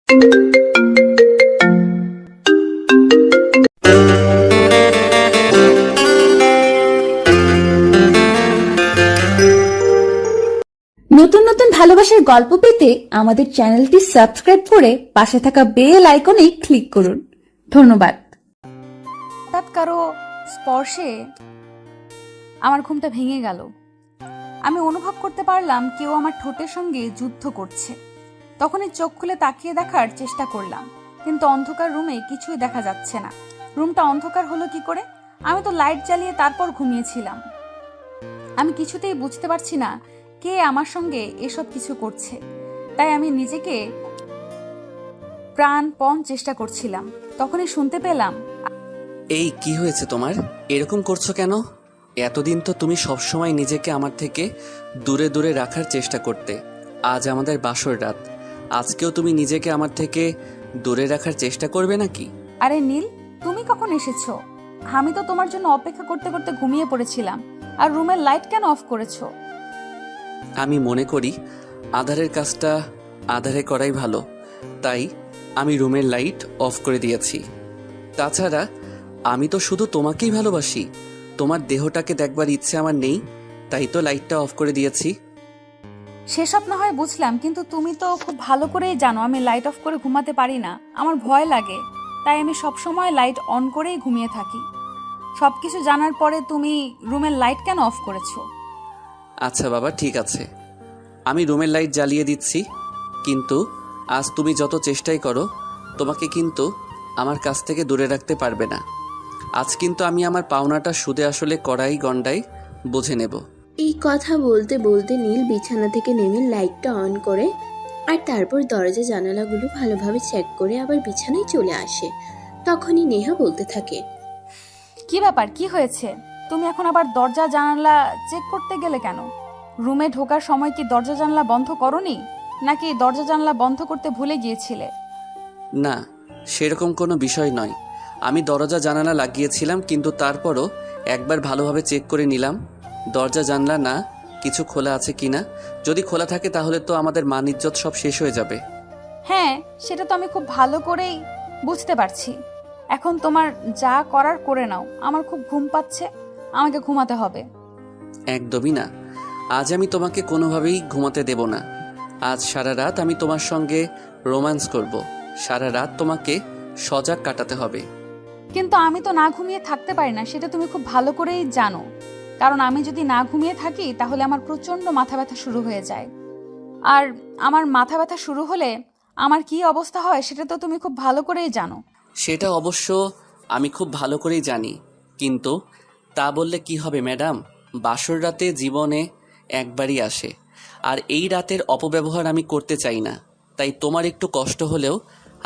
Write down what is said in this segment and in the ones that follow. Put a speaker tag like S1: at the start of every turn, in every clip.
S1: নতুন নতুন ভালোবাসার গল্প পেতে আমাদের চ্যানেলটি সাবস্ক্রাইব করে পাশে থাকা বেল আইকনে ক্লিক করুন। ধন্যবাদ।
S2: হঠাৎ কারো স্পর্শে আমার ঘুমটা ভেঙে গেল। আমি অনুভব করতে পারলাম কেউ আমার ঠোঁটের সঙ্গে যুদ্ধ করছে। তখনই চোখ খুলে তাকিয়ে দেখার চেষ্টা করলাম, কিন্তু অন্ধকার রুমে কিছুই দেখা যাচ্ছে না। রুমটা অন্ধকার হলো কি করে? আমি তো লাইট জ্বালিয়ে তারপর ঘুমিয়েছিলাম। আমি কিছুতেই বুঝতে পারছি না কে আমার সঙ্গে এসব কিছু করছে। তাই আমি নিজেকে প্রাণপণ চেষ্টা করছিলাম। তখনই শুনতে পেলাম,
S3: এই কি হয়েছে তোমার? এরকম করছো কেন? এতদিন তো তুমি সবসময় নিজেকে আমার থেকে দূরে দূরে রাখার চেষ্টা করতে। আজ আমাদের বাসর রাত, আজকেও তুমি নিজেকে আমার থেকে দূরে রাখার চেষ্টা করবে নাকি?
S2: আরে নীল, তুমি কখন এসেছো? আমি তো তোমার জন্য অপেক্ষা করতে করতে ঘুমিয়ে পড়েছিলাম। আর রুমের লাইট কেন অফ করেছো?
S3: আমি মনে করি আধারের কাজটা আধারে করাই ভালো, তাই আমি রুমের লাইট অফ করে দিয়েছি। তাছাড়া আমি তো শুধু তোমাকেই ভালোবাসি, তোমার দেহটাকে দেখবার ইচ্ছে আমার নেই, তাই তো লাইটটা অফ করে দিয়েছি।
S2: সেসব না হয় বুঝলাম, কিন্তু তুমি তো খুব ভালো করেই জানো আমি লাইট অফ করে ঘুমাতে পারি না, আমার ভয় লাগে। তাই আমি সবসময় লাইট অন করেই ঘুমিয়ে থাকি। সবকিছু জানার পরে তুমি রুমের লাইট কেন অফ করেছো?
S3: আচ্ছা বাবা, ঠিক আছে, আমি রুমের লাইট জ্বালিয়ে দিচ্ছি। কিন্তু আজ তুমি যত চেষ্টাই করো, তোমাকে কিন্তু আমার কাছ থেকে দূরে রাখতে পারবে না। আজ কিন্তু আমি আমার পাওনাটা সুদে আসলে কড়াই গন্ডাই বুঝে নেব।
S4: এই কথা বলতে বলতে নীল বিছানা থেকে নেমে লাইটটা অন করে আর তারপর দরজা জানালাগুলো ভালোভাবে চেক করে আবার বিছানায় চলে আসে। তখনই নেহা বলতে থাকে,
S2: কি ব্যাপার, কি হয়েছে? তুমি এখন আবার দরজা জানালা চেক করতে গেলে কেন? রুমে ঢোকার সময় কি দরজা জানালা বন্ধ করনি, নাকি দরজা জানালা বন্ধ করতে ভুলে গিয়েছিলে?
S3: না, সেরকম কোনো বিষয় নয়। আমি দরজা জানালা লাগিয়েছিলাম, কিন্তু তারপরও একবার ভালোভাবে চেক করে নিলাম দরজা জানলা না কিছু খোলা আছে কিনা। যদি খোলা থাকে তাহলে তো আমাদের মান ইজ্জত সব শেষ হয়ে যাবে।
S2: হ্যাঁ, সেটা তো আমি খুব ভালো করেই বুঝতে পারছি। এখন তোমার যা করার করে নাও, আমার খুব ঘুম পাচ্ছে, আমাকে ঘুমাতে হবে।
S3: একদমই না, আজ আমি তোমাকে কোনোভাবেই ঘুমাতে দেব না। আজ সারা রাত আমি তোমার সঙ্গে রোম্যান্স করব। সারা রাত তোমাকে সজাগ কাটাতে হবে।
S2: কিন্তু আমি তো না ঘুমিয়ে থাকতে পারি না, সেটা তুমি খুব ভালো করেই জানো। কারণ আমি যদি না ঘুমিয়ে থাকি তাহলে আমার প্রচন্ড মাথা ব্যথা শুরু হয়ে যায়। আর আমার মাথা ব্যথা শুরু হলে আমার কি অবস্থা হয় সেটা তো তুমি খুব ভালো করেই জানো।
S3: সেটা অবশ্য আমি খুব ভালো করেই জানি, কিন্তু তা বললে কি হবে ম্যাডাম? বাসর রাতে জীবনে একবারই আসে, আর এই রাতের অপব্যবহার আমি করতে চাই না। তাই তোমার একটু কষ্ট হলেও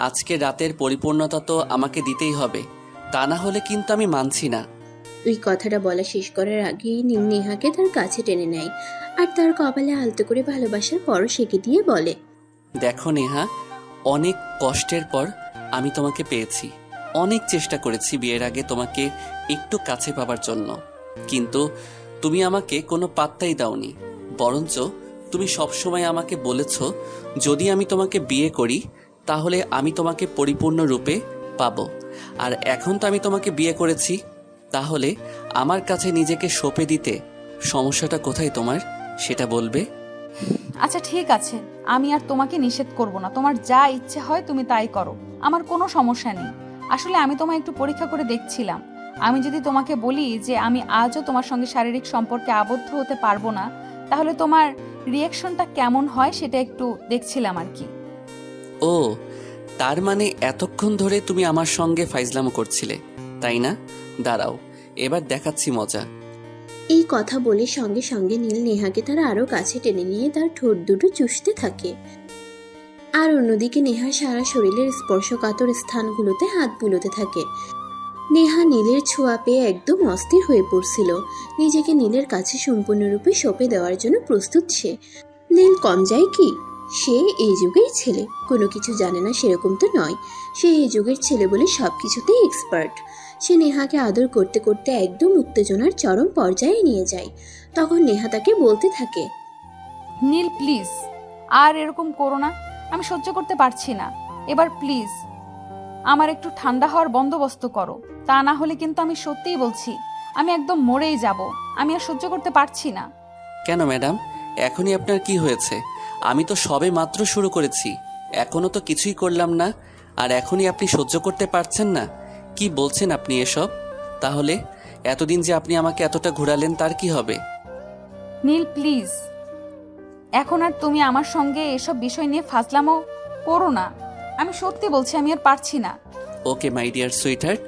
S3: আজকে রাতের পরিপূর্ণতা তো আমাকে দিতেই হবে, তা না হলে কিন্তু আমি মানছি না।
S4: ওই কথাটা বলা শেষ করার আগেই নীল নেহাকে তার কাছে টেনে নেয় আর তার কপালে আলতো করে ভালোবাসার পরশ এঁকে দিয়ে বলে,
S3: দেখো নেহা, অনেক কষ্টের পর আমি তোমাকে পেয়েছি। অনেক চেষ্টা করেছি বিয়ের আগে তোমাকে একটু কাছে পাবার জন্য, কিন্তু তুমি আমাকে কোনো পাত্তাই দাওনি। বরঞ্চ তুমি সবসময় আমাকে বলেছ যদি আমি তোমাকে বিয়ে করি তাহলে আমি তোমাকে পরিপূর্ণ রূপে পাবো। আর এখন তো আমি তোমাকে বিয়ে করেছি, তাহলে আমার কাছে নিজেকে সঁপে দিতে সমস্যাটা কোথায় তোমার, সেটা বলবে?
S2: আচ্ছা ঠিক আছে, আমি আর তোমাকে নিষেধ করব না, তোমার যা ইচ্ছে হয় তুমি তাই করো, আমার কোনো সমস্যা নেই। আসলে আমি তোমায় একটু পরীক্ষা করে দেখছিলাম। আমি যদি তোমাকে বলি যে আমি আজও তোমার সঙ্গে শারীরিক সম্পর্কে আবদ্ধ হতে পারবো না, তাহলে তোমার রিয়াকশনটা কেমন হয় সেটা একটু দেখছিলাম আর কি।
S3: ও, তার মানে এতক্ষণ ধরে তুমি আমার সঙ্গে ফাইজলামো করছিলে, তাই না? দাঁড়াও, এবার দেখাচ্ছি মজা।
S4: এই কথা বলে সঙ্গে সঙ্গে নীল নেহাকে তার আরো কাছে টেনে নিয়ে তার ঠোঁট দুটো চুষতে থাকে। আর অন্যদিকে নেহা সারা শরীরের স্পর্শকাতর স্থানগুলোতে হাত বুলোতে থাকে। নেহা নীলের ছোঁয়া পেয়ে একদম অস্থির হয়ে পড়ছিল। নিজেকে নীলের কাছে সম্পূর্ণরূপে সঁপে দেওয়ার জন্য প্রস্তুত সে। নীল কম যায় কি? সে এই যুগের ছেলে, কোনো কিছু জানে না সেরকম তো নয়। সে এই যুগের ছেলে বলে সব কিছুতেই এক্সপার্ট। সে নেহাকে আদর করতে করতে একদম উত্তেজনার চরম পর্যায়ে নিয়ে যায়। তখন নেহা তাকে বলতে থাকে,
S2: নীল প্লিজ আর এরকম করো না, আমি সহ্য করতে পারছি না। এবার প্লিজ আমার একটু ঠান্ডা হওয়ার বন্দোবস্ত করো, তা না হলে কিন্তু আমি সত্যিই বলছি আমি একদম মরেই যাব। আমি আর সহ্য করতে পারছি না।
S3: কেন ম্যাডাম, এখনই আপনার কি হয়েছে? আমি তো সবে মাত্র শুরু করেছি, এখনো তো কিছুই করলাম না, আর এখনই আপনি সহ্য করতে পারছেন না? কি বলছেন আপনি এসব? তাহলে এতদিন যে আপনি আমাকে এতটা ঘোরালেন তার কি হবে?
S2: নীল প্লিজ, এখন আর তুমি আমার সঙ্গে এসব বিষয় নিয়ে ফাজলামো করো না। আমি সত্যি বলছি আমি আর পারছি না।
S3: ওকে মাই ডিয়ার সুইটহার্ট,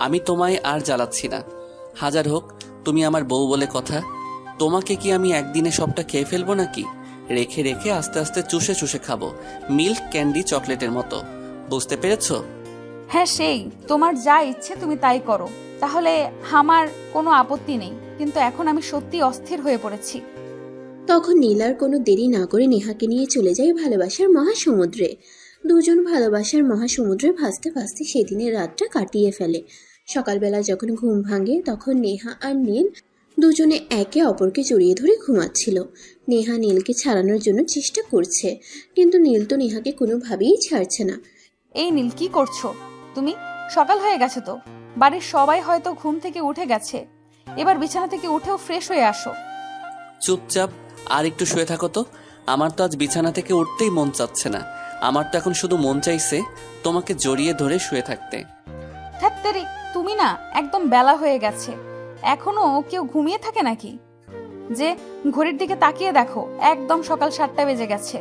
S3: আমি তোমায় আর জ্বালাচ্ছি না। হাজার হোক তুমি আমার বউ বলে কথা। তোমাকে কি আমি একদিনে সবটা খেয়ে ফেলবো নাকি? রেখে রেখে আস্তে আস্তে চুষে চুষে খাবো, মিল্ক ক্যান্ডি চকলেটের মতো। বুঝতে পেরেছো?
S2: হ্যাঁ, সেই তোমার যা ইচ্ছে তুমি তাই করো, তাহলে আমার কোনো আপত্তি নেই, কিন্তু এখন আমি সত্যি অস্থির হয়ে পড়েছি।
S4: তখন নীল আর কোনো দেরি না করে নেহাকে নিয়ে চলে যায় ভালোবাসার মহাসমুদ্রে। দুজন ভালোবাসার মহাসমুদ্রে ভাসতে ভাসতে সেদিনের রাতটা কাটিয়ে ফেলে। সকালবেলা যখন ঘুম ভাঙে তখন নেহা আর নীল দুজনে একে অপরকে জড়িয়ে ধরে ঘুমাচ্ছিল। নেহা নীলকে ছাড়ানোর জন্য চেষ্টা করছে, কিন্তু নীল তো নেহাকে কোনোভাবেই ছাড়ছে না।
S2: এই নীল, কি করছো তুমি? সকাল হয়ে গেছে তো, বাড়ির সবাই হয়তো ঘুম থেকে উঠে গেছে। এবার বিছানা থেকে উঠেও ফ্রেশ হয়ে আসো।
S3: চুপচাপ আর একটু শুয়ে থাকো তো। আমার তো আজ বিছানা থেকে উঠতেই মন চাচ্ছে না। আমার তো এখন শুধু মন চাইছে তোমাকে জড়িয়ে ধরে শুয়ে থাকতে।
S2: ধ্যাত্তেরি, তুমি না, একদম বেলা হয়ে গেছে, এখনো কেউ ঘুমিয়ে থাকে নাকি? যে ঘড়ির দিকে তাকিয়ে দেখো, একদম সকাল 7টা বেজে গেছে।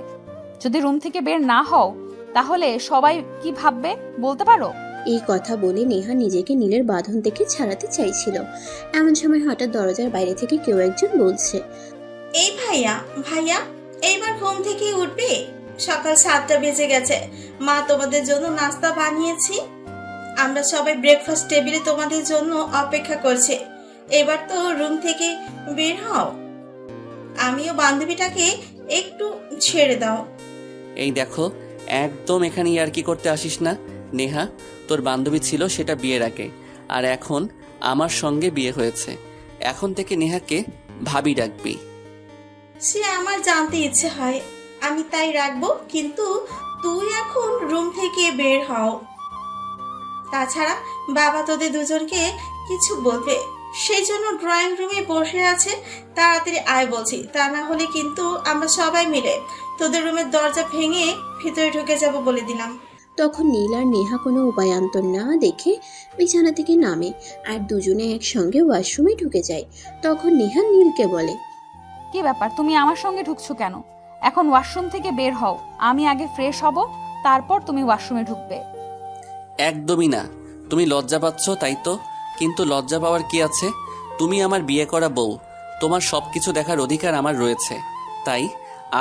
S2: যদি রুম থেকে বের না হও তাহলে সবাই কি ভাববে বলতে পারো?
S4: এই কথা বলে নেহা নিজেকে নীলের বাঁধন থেকে ছাড়াতে চাইছিল। এমন সময় হঠাৎ দরজার বাইরে থেকে কেউ একজন বলছে,
S5: এই ভাইয়া ভাইয়া, এইবার ঘুম থেকে উঠবে? সকাল 7টা বেজে গেছে, মা তোমাদের জন্য নাস্তা বানিয়েছি। আমরা সবাই ব্রেকফাস্ট টেবিলে তোমাদের জন্য অপেক্ষা করছে। এবার তো রুম থেকে বের হও, আমিও বান্ধবীটাকে একটু ছেড়ে দাও।
S3: এই দেখো, একদম এখানে ইয়ার্কি করতে আসিস না। নেহা, তোর বান্ধবী ছিল সেটা বিয়ের আগে, আর এখন আমার সঙ্গে বিয়ে হয়েছে। এখন থেকে নেহাকে ভাবি ডাকবি।
S5: সে আমার জানতে ইচ্ছে হয়, আমি তাই রাখবো, কিন্তু তুই এখন রুম থেকে বের হও। তাছাড়া বাবা তোদের দুজনকে কিছু বলবে, সেই জন্য ড্রয়িং রুমে বসে আছে। তাড়াতাড়ি আয় বলছি, তা না হলে কিন্তু আমরা সবাই মিলে তোদের রুমের দরজা ভেঙে ভিতরে ঢুকে যাব বলে দিলাম।
S4: তখন নীল আর নেহা কোনো উপায়ান্তর না দেখে বিছানা থেকে নামে আর দুজনে একসঙ্গে ওয়াশরুমে ঢুকে যায়। তখন নেহা নীলকে বলে,
S2: কি ব্যাপার, তুমি আমার সঙ্গে ঢুকছো কেন? এখন ওয়াশরুম থেকে বের হও, আমি আগে ফ্রেশ হব, তারপর তুমি ওয়াশরুমে ঢুকবে।
S3: একদমই না। তুমি লজ্জা পাচ্ছ তাই তো, কিন্তু লজ্জা পাওয়ার কি আছে? তুমি আমার বিয়ে করা বউ, তোমার সব কিছু দেখার অধিকার আমার রয়েছে। তাই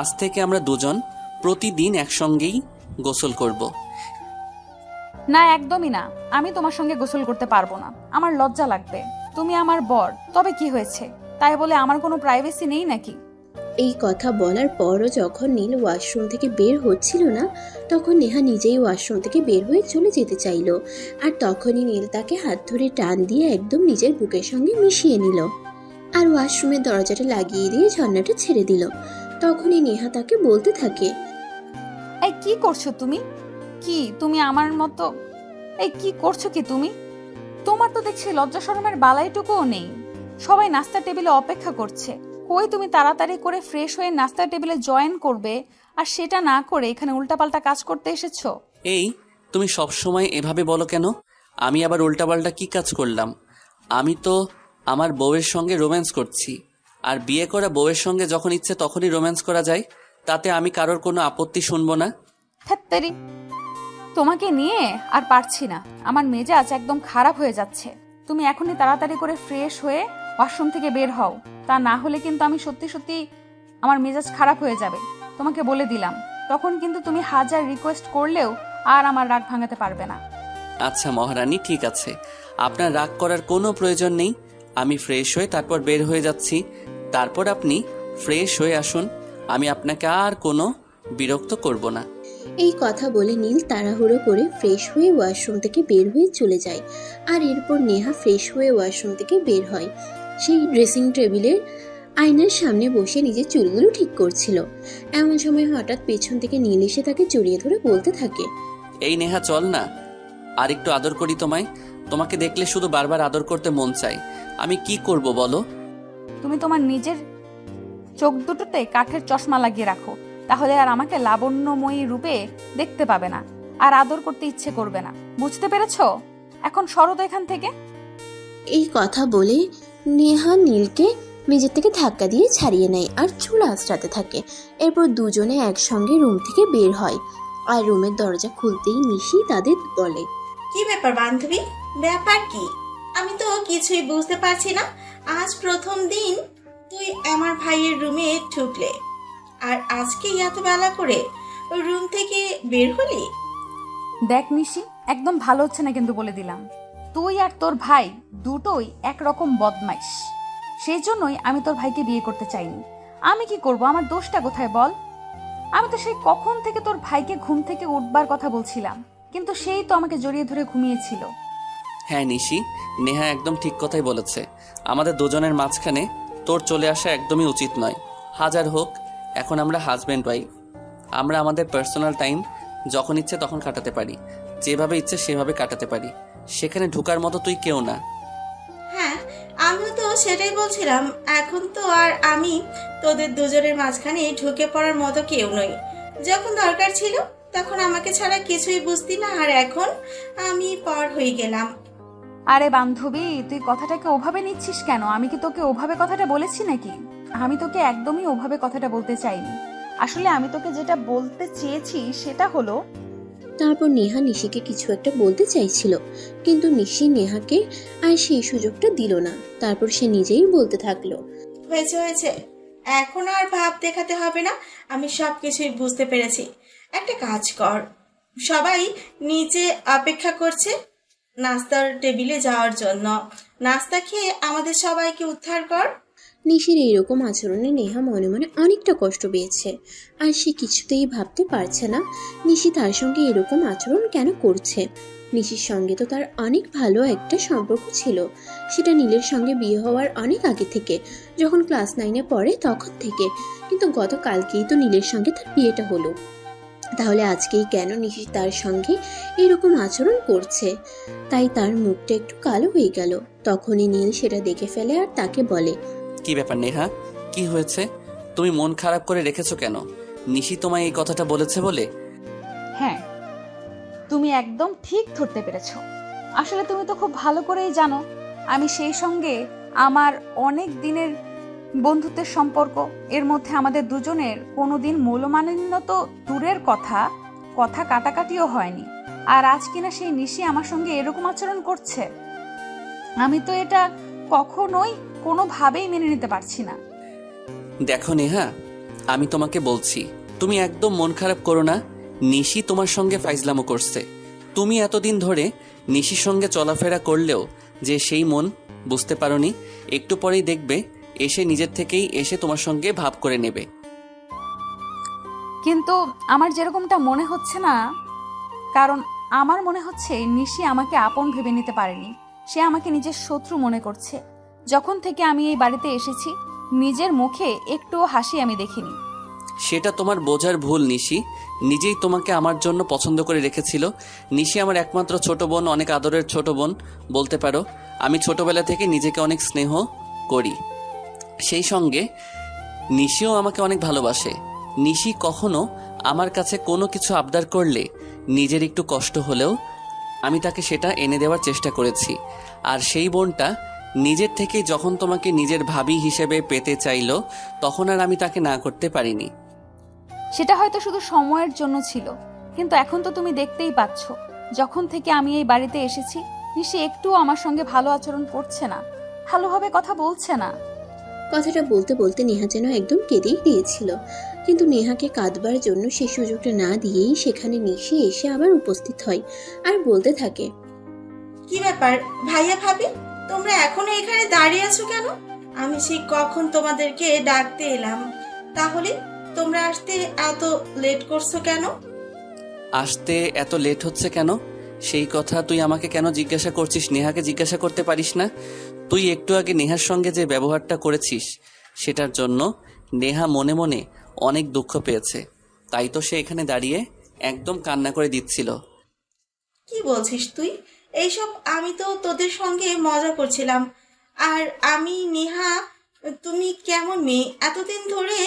S3: আজ থেকে আমরা দুজন প্রতিদিন একসঙ্গেই গোসল করব।
S2: না, একদমই না, আমি তোমার সঙ্গে গোসল করতে পারবো না, আমার লজ্জা লাগবে। তুমি আমার বর, তবে কি হয়েছে? তাই বলে আমার কোনো প্রাইভেসি নেই নাকি?
S4: এই কথা বলার পরও যখন নীল ওয়াশরুম থেকে বের হচ্ছিল না, তখন নেহা নিজেই ওয়াশরুম থেকে বের হয়ে চলে যেতে চাইল। আর তখনই নীল তাকে হাত ধরে টান দিয়ে একদম নিজের বুকের সঙ্গে মিশিয়ে নিল আর ওয়াশরুমের দরজাটা লাগিয়ে দিয়ে ঝর্ণাটা ছেড়ে দিল। তখনই নেহা তাকে বলতে থাকে,
S2: এই কি করছো তুমি? কি তুমি আমার মতো? এই কি করছো কি তুমি? তোমার তো দেখছি লজ্জা শরমের বালাইটুকুও নেই। সবাই নাস্তার টেবিলে অপেক্ষা করছে, কই তুমি তাড়াতাড়ি করে ফ্রেশ হয়ে নাস্তার টেবিলে জয়েন করবে, আর সেটা না করে এখানে উল্টাপাল্টা কাজ করতে এসেছো।
S3: এই তুমি সব সময় এভাবে বলো কেন? আমি আবার উল্টাপাল্টা কি কাজ করলাম? আমি তো আমার বউয়ের সঙ্গে রোম্যান্স করছি, আর বিয়ে করা বউয়ের সঙ্গে যখন ইচ্ছে তখনই রোম্যান্স করা যায়, তাতে আমি কারোর কোনো আপত্তি শুনবো না।
S2: ধ্যাত্তেরি, তোমাকে নিয়ে আর পারছি না, আমার মেজাজ একদম খারাপ হয়ে যাচ্ছে। তুমি এখনই তাড়াতাড়ি করে ফ্রেশ হয়ে ওয়াশরুম থেকে বের হও, তা না হলে কিন্তু আমি সত্যি সত্যি আমার মেজাজ খারাপ হয়ে যাবে, তোমাকে বলে দিলাম। তখন কিন্তু তুমি হাজার রিকোয়েস্ট করলেও আর আমার রাগ ভাঙাতে পারবে না।
S3: আচ্ছা মহারানী, ঠিক আছে, আপনার রাগ করার কোনো প্রয়োজন নেই। আমি ফ্রেশ হয়ে তারপর বের হয়ে যাচ্ছি, তারপর আপনি ফ্রেশ হয়ে আসুন। আমি আপনাকে আর কোনো বিরক্ত করব না।
S4: এই কথা বলে নীল তাড়াহুড়ো করে ফ্রেশ হয়ে ওয়াশরুম থেকে বের হয়ে চলে যায়। আর এরপর নেহা ফ্রেশ হয়ে ওয়াশরুম থেকে বের হয়। সেই ড্রেসিং টেবিলের আয়নার সামনে বসে নিজের চুলগুলো ঠিক করছিল। এমন সময় হঠাৎ পেছন থেকে নীল এসে তাকে জড়িয়ে ধরে বলতে থাকে,
S3: এই নেহা চল না, আর একটু আদর করি তোমায়। তোমাকে দেখলে শুধু বারবার আদর করতে মন চায়। আমি কি করব বলো?
S2: তুমি তোমার নিজের চোখ দুটোতে কাঠের চশমা লাগিয়ে রাখো, তাহলে আর আমাকে লাবণ্যময়ী রূপে দেখতে পাবে না, আর আদর করতে ইচ্ছে করবে না। বুঝতে পেরেছো? এখন সরো তো এখান থেকে।
S4: এই কথা বলে নেহা নীলকে মেঝের থেকে ধাক্কা দিয়ে ছাড়িয়ে নেয় আর চুল আঁচড়াতে থাকে। এরপর দুজনে একসঙ্গে রুম থেকে বের হয়। আর রুমের দরজা খুলতেই নিশি তাদের বলে,
S5: কি ব্যাপার বান্ধবী? ব্যাপার কি? আমি তো কিছুই বুঝতে পারছি না। আজ প্রথম দিন তুই আমার ভাইয়ের রুমে ঢুকলে, আর আজকে এত বেলা করে রুম থেকে বের হলি?
S2: দেখ নিশি, একদম ভালো হচ্ছে না কিন্তু, বলে দিলাম। তুই আর তোর ভাই দুটোই একরকম বদমাইশ। সেই জন্যই আমি তোর ভাইকে বিয়ে করতে চাইনি। আমি কি করব? আমার দোষটা কোথায় বল? আমি তো সেই কখন থেকে তোর ভাইকে ঘুম থেকে উঠবার কথা বলছিলাম, কিন্তু সেই তো আমাকে জড়িয়ে ধরে ঘুমিয়েছিল।
S3: হ্যাঁ নিশি, নেহা একদম ঠিক কথাই বলেছে। আমাদের দুজনের মাঝখানে তোর চলে আসা একদমই উচিত নয়। হাজার হোক, এখন আমরা হাজব্যান্ড ওয়াইফ। আমরা আমাদের পার্সোনাল টাইম যখন ইচ্ছে তখন কাটাতে পারি, যেভাবে ইচ্ছে সেভাবে কাটাতে পারি। সেখানে ঢোকার মতো তুই কেউ না।
S5: হ্যাঁ, আমিও তো সেটাই বলছিলাম। এখন তো আর আমি তোদের দুজনের মাঝখানে ঢুকে পড়ার মতো কেউ নই। যখন দরকার ছিল তখন আমাকে ছাড়া কিছুই বুঝতি না, আর এখন আমি পর হয়ে গেলাম।
S2: আরে বান্ধবী, তুই কথাটাকে ওভাবে নিচ্ছিস কেন? আমি কি তোকে ওভাবে কথাটা বলেছি নাকি? আমি তোকে একদমই ওভাবে কথাটা বলতে চাইনি। আসলে আমি তোকে যেটা বলতে চেয়েছি সেটা হলো,
S4: তারপর নেহা নিশিকে কিছু একটা বলতে চাইছিল, কিন্তু নিশি নেহাকে আর সেই সুযোগটা দিল না। তারপর সে নিজেই বলতে থাকলো,
S5: হয়েছে হয়েছে, এখন আর ভাব দেখাতে হবে না। আমি সব কিছুই বুঝতে পেরেছি। একটা কাজ কর, সবাই নিচে অপেক্ষা করছে নাস্তার টেবিলে যাওয়ার জন্য। নাস্তা খেয়ে আমাদের সবাইকে উদ্ধার কর।
S4: নিশির এইরকম আচরণে নেহা মনে মনে অনেকটা কষ্ট পেয়েছে, আর সে কিছুতেই ভাবতে পারছে না নিশি তার সঙ্গে এরকম আচরণ কেন করছে। নিশির সঙ্গে তো তার অনেক ভালো একটা সম্পর্ক ছিল, সেটা নীলের সঙ্গে বিয়ে হওয়ার অনেক আগে থেকে, যখন ক্লাস 9-এ পড়ে তখন থেকে। কিন্তু গতকালকেই তো নীলের সঙ্গে তার বিয়েটা হলো, তাহলে আজকেই কেন নিশি তার সঙ্গে এরকম আচরণ করছে? তাই তার মুখটা একটু কালো হয়ে গেল। তখনই নীল সেটা দেখে ফেলে আর তাকে বলে,
S3: কি ব্যাপার নেহা, কি হয়েছে? তুমি মন খারাপ করে রেখেছো কেন? নিশি তোমায় এই কথাটা বলেছে বলে?
S2: হ্যাঁ, তুমি একদম ঠিক ধরতে পেরেছো। আসলে তুমি তো খুব ভালো করেই জানো আমি সেই সঙ্গে আমার অনেক দিনের বন্ধুত্বের সম্পর্ক, এর মধ্যে আমাদের দুজনের কোনোদিন মূল্যমান্য তো দূরের কথা, কথা কাটাকাটিও হয়নি। আর আজ কিনা সেই নিশি আমার সঙ্গে এরকম আচরণ করছে। আমি তো এটা কখনোই কোনোভাবেই মেনে নিতে পারছি না।
S3: দেখো নেহা, আমি তোমাকে বলছি, তুমি একদম মন খারাপ করো না। নিশি তোমার সঙ্গে ফাইজলামো করছে। তুমি এতদিন ধরে নিশির সঙ্গে চলাফেরা করলেও যে সেই মন বুঝতে পারোনি, একটু পরেই দেখবে এসে নিজের থেকেই এসে তোমার সঙ্গে ভাব করে নেবে।
S2: কিন্তু আমার যেরকমটা মনে হচ্ছে না, কারণ আমার মনে হচ্ছে নিশি আমাকে আপন ভেবে নিতে পারেনি। সে আমাকে নিজের শত্রু মনে করছে। যখন থেকে আমি এই বাড়িতে এসেছি নিজের মুখে একটুও হাসি আমি দেখিনি।
S3: সেটা তোমার বোঝার ভুল নিশি। নিজেই তোমাকে আমার জন্য পছন্দ করে রেখেছিল। নিশি আমার একমাত্র ছোট বোন, অনেক আদরের ছোট বোন বলতে পারো। আমি ছোটবেলা থেকে নিজেকে অনেক স্নেহ করি। সেই সঙ্গে নিশিও আমাকে অনেক ভালোবাসে। নিশি কখনো আমার কাছে কোনো কিছু আবদার করলে নিজের একটু কষ্ট হলেও আমি তাকে সেটা এনে দেওয়ার চেষ্টা করেছি। আর সেই বোনটা নিজের থেকে যখন তোমাকে নিজের ভাবি হিসেবে পেতে চাইলো, তখন আর আমি তাকে না করতে পারিনি।
S2: সেটা হয়তো শুধু সময়ের জন্য ছিল, কিন্তু এখন তো তুমি দেখতেই পাচ্ছ, যখন থেকে আমি এই বাড়িতে এসেছি নিশি একটুও আমার সঙ্গে ভালো আচরণ করছে না, ভালোভাবে কথা বলছে না।
S4: কথাটা বলতে বলতে নেহা যেন একদম কেঁদেই দিয়েছিল, কিন্তু নেহাকে কাঁদবার জন্য সেই সুযোগটা না দিয়েই সেখানে নিশি এসে আবার উপস্থিত হয় আর বলতে থাকে,
S5: কি ব্যাপার ভাইয়া ভাবি, তোমরা এখনো এখানে দাঁড়িয়ে আছো কেন? আমি সেই কখন তোমাদেরকে ডাকতে এলাম, তাহলে তোমরা আসতে এত লেট করছো কেন?
S3: আসতে এত লেট হচ্ছে কেন সেই কথা তুই আমাকে কেন জিজ্ঞাসা করছিস? নেহাকে জিজ্ঞাসা করতে পারিস না? তুই একটু আগে নেহার সঙ্গে যে ব্যবহারটা করেছিস সেটার জন্য নেহা মনে মনে অনেক দুঃখ পেয়েছে। তাই তো সে এখানে দাঁড়িয়ে একদম কান্না করে দিচ্ছিল।
S5: কি বলছিস তুই? এইসব আমি তো তোদের সঙ্গে মজা করছিলাম। আর আমি নেহা, তুমি কেমন মেয়ে? এতদিন ধরে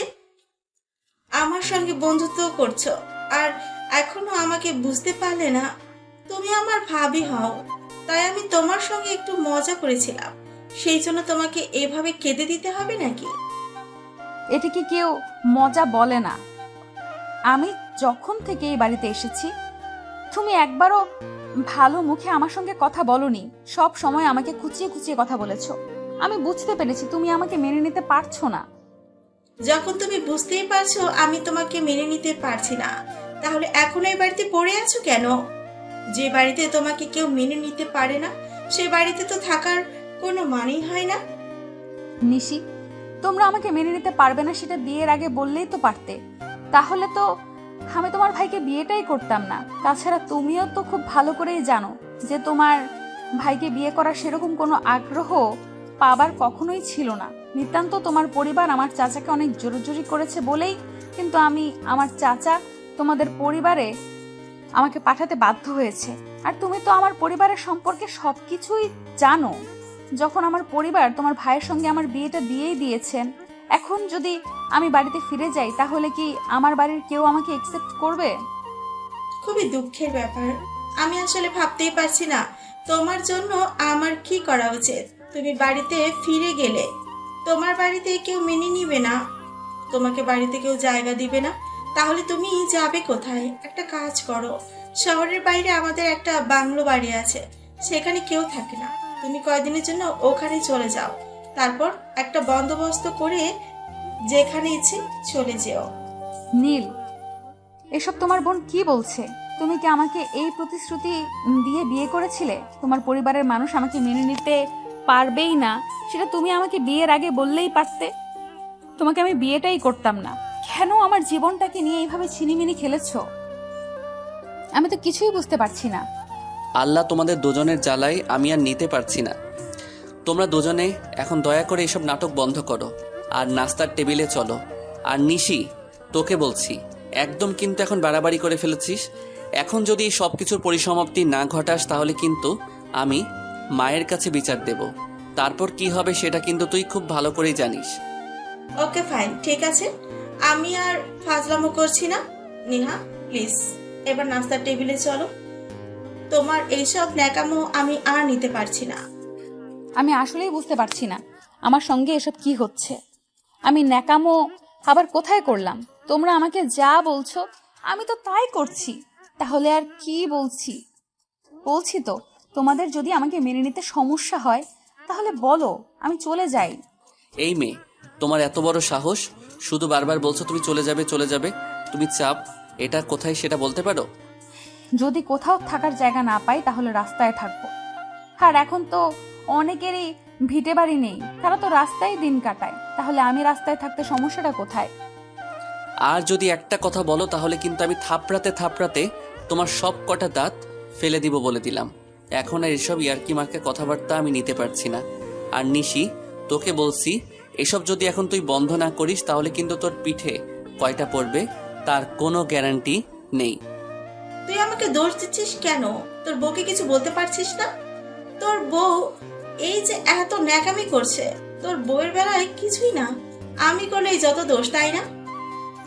S5: আমার সঙ্গে বন্ধুত্ব করছো আর এখনো আমাকে বুঝতে পারলে না? তুমি আমার ভাবি হও, তাই আমি তোমার সঙ্গে একটু মজা করেছিলাম। সেই জন্য তোমাকে এভাবে কেঁদে দিতে হবে নাকি?
S2: এটা কি কেউ মজা বলে না? আমি যখন থেকে এই বাড়িতে এসেছি তুমি একবারও ভালো মুখে আমার সঙ্গে কথা বলনি। সব সময় আমাকে খুঁচিয়ে খুঁচিয়ে কথা বলেছো। আমি বুঝতে পেরেছি তুমি আমাকে মেনে নিতে পারছো না।
S5: যখন তুমি বুঝতেই পারছো আমি তোমাকে মেনে নিতে পারছি না, তাহলে এখন এই বাড়িতে পড়ে আছো কেন? যে বাড়িতে তোমাকে কেউ মেনে নিতে পারে না, সে বাড়িতে তো থাকার কোনো মানেই হয় না।
S2: নিশি, তোমরা আমাকে মেনে নিতে পারবে না সেটা বিয়ের আগে বললেই তো পারতে। তাহলে তো আমি তোমার ভাইকে বিয়েটাই করতাম না। তাছাড়া তুমিও তো খুব ভালো করেই জানো যে তোমার ভাইকে বিয়ে করার সেরকম কোনো আগ্রহ পাবার কখনোই ছিল না। নিতান্ত তোমার পরিবার আমার চাচাকে অনেক জোরাজুরি করেছে বলেই কিন্তু আমার চাচা তোমাদের পরিবারে আমাকে পাঠাতে বাধ্য হয়েছে। আর তুমি তো আমার পরিবারের সম্পর্কে সবকিছুই জানো। যখন আমার পরিবার তোমার ভাইয়ের সঙ্গে আমার বিয়েটা দিয়েই দিয়েছেন, এখন যদি আমি বাড়িতে ফিরে যাই তাহলে কি আমার বাড়ির কেউ আমাকে একসেপ্ট করবে?
S5: খুবই দুঃখের ব্যাপার। আমি আসলে ভাবতেই পারছি না তোমার জন্য আমার কি করা উচিত। তুমি বাড়িতে ফিরে গেলে তোমার বাড়িতে কেউ মেনে নিবে না, তোমাকে বাড়িতে কেউ জায়গা দিবে না। তাহলে তুমি যাবে কোথায়? একটা কাজ করো, শহরের বাইরে আমাদের একটা বাংলো বাড়ি আছে, সেখানে কেউ থাকে না। তুমি কয়দিনের জন্য ওখানে চলে যাও, তারপর একটা বন্দোবস্ত করে যেখানে ইচ্ছে চলে যেও।
S2: নীল, এসব তোমার বোন কি বলছে? তুমি কি আমাকে এই প্রতিশ্রুতি দিয়ে বিয়ে করেছিলে? তোমার পরিবারের মানুষ আমাকে মেনে নিতে পারবেই না সেটা তুমি আমাকে বিয়ের আগে বললেই পারতে। তোমাকে আমি বিয়েটাই করতাম না। কেন আমার জীবনটাকে নিয়ে এইভাবে ছিনিমিনি খেলেছো? আমি তো কিছুই বুঝতে পারছি না।
S3: আল্লাহ তোমাদের দুজনের জ্বালায় আমি আর নিতে পারছি না। তোমরা দুজনে এখন দয়া করে এসব নাটক বন্ধ করো আর নাস্তার টেবিলে চলো। আর নিশি, তোকে বলছি, একদম কিন্তু এখন বাড়াবাড়ি করে ফেলেছিস। এখন যদি এই সব কিছুর পরিসমাপ্তি না ঘটাস তাহলে কিন্তু আমি মায়ের কাছে বিচার দেব। তারপর কি হবে সেটা কিন্তু তুই খুব ভালো করেই জানিস।
S5: ওকে ফাইন, ঠিক আছে, আমি আর ফাজলামো করছি না। নেহা প্লিজ এবার নাস্তার টেবিলে চলো। তোমার এইসব ন্যাকামো আমি আর নিতে পারছি না।
S2: আমি আসলেই বুঝতে পারছি না আমার সঙ্গে এসব কি হচ্ছে। আমি ন্যাকামো আবার কোথায় করলাম? তোমরা আমাকে যা বলছো আমি তো তাই করছি। তাহলে আর কি বলছি তো তোমাদের যদি আমাকে মেনে নিতে সমস্যা হয় তাহলে বলো, আমি চলে যাই।
S3: এই মেয়ে, তোমার এত বড় সাহস! শুধু বারবার বলছো তুমি চলে যাবে চলে যাবে। তুমি চাপ এটা কোথায় সেটা বলতে পারো?
S2: যদি কোথাও থাকার জায়গা না পাই তাহলে রাস্তায় থাকবো। আর এখন তো অনেকেরই ভিটে বাড়ি নেই, তারা তো রাস্তায় দিন কাটায়। তাহলে আমি রাস্তায় থাকতে সমস্যাটা কোথায়?
S3: আর যদি একটা কথা বলো তাহলে কিন্তু আমি থাপড়াতে তোমার সব কটা দাঁত ফেলে দিব বলে দিলাম। এখন আর এসব ইয়ার্কি মার্কা কথাবার্তা আমি নিতে পারছি না। আর নিশি, তোকে বলছি, এসব যদি এখন তুই বন্ধ না করিস তাহলে কিন্তু তোর পিঠে কয়টা পড়বে তার কোনো গ্যারান্টি নেই।
S5: তুই আমাকে দোষ দিচ্ছিস কেন? তোর বউকে কিছু বলতে পারছিস না? তোর বউ এই যে এত ন্যাকামি করছে, তোর বউয়ের বেলায় কিছুই না, আমি করলেই যত দোষ, তাই না?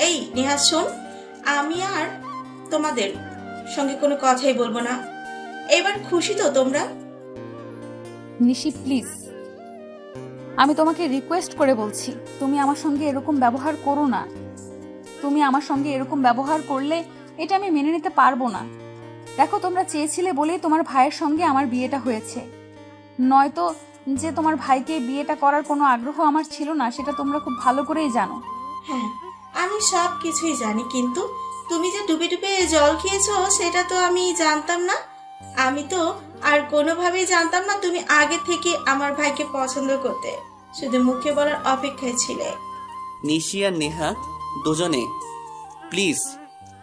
S5: এই নেহা শোন, আমি আর তোমাদের সঙ্গে কোনো কথাই বলবো না। এবার খুশি তো তোমরা?
S2: নিশি প্লিজ, আমি তোমাকে রিকোয়েস্ট করে বলছি, তুমি আমার সঙ্গে এরকম ব্যবহার করো না। তুমি আমার সঙ্গে এরকম ব্যবহার করলে এটা আমি মেনে নিতে পারবো না। দেখো, তোমরা চেয়েছিলে বলেই তোমার ভাইয়ের সঙ্গে আমার বিয়েটা হয়েছে। নয়তো যে তোমার ভাইকে বিয়েটা করার কোনো আগ্রহ আমার ছিল না সেটা তোমরা খুব ভালো করেই জানো।
S5: হ্যাঁ, আমি সব কিছুই জানি, কিন্তু তুমি যে ডুবে ডুবে জল খেয়েছো সেটা তো আমি জানতাম না। আমি তো আর কোনোভাবেই জানতাম না তুমি আগে থেকে আমার ভাইকে পছন্দ করতে, শুধু মুখে বলার অপেক্ষায় ছিলে।
S3: নিশি আর নেহা দুজনে প্লিজ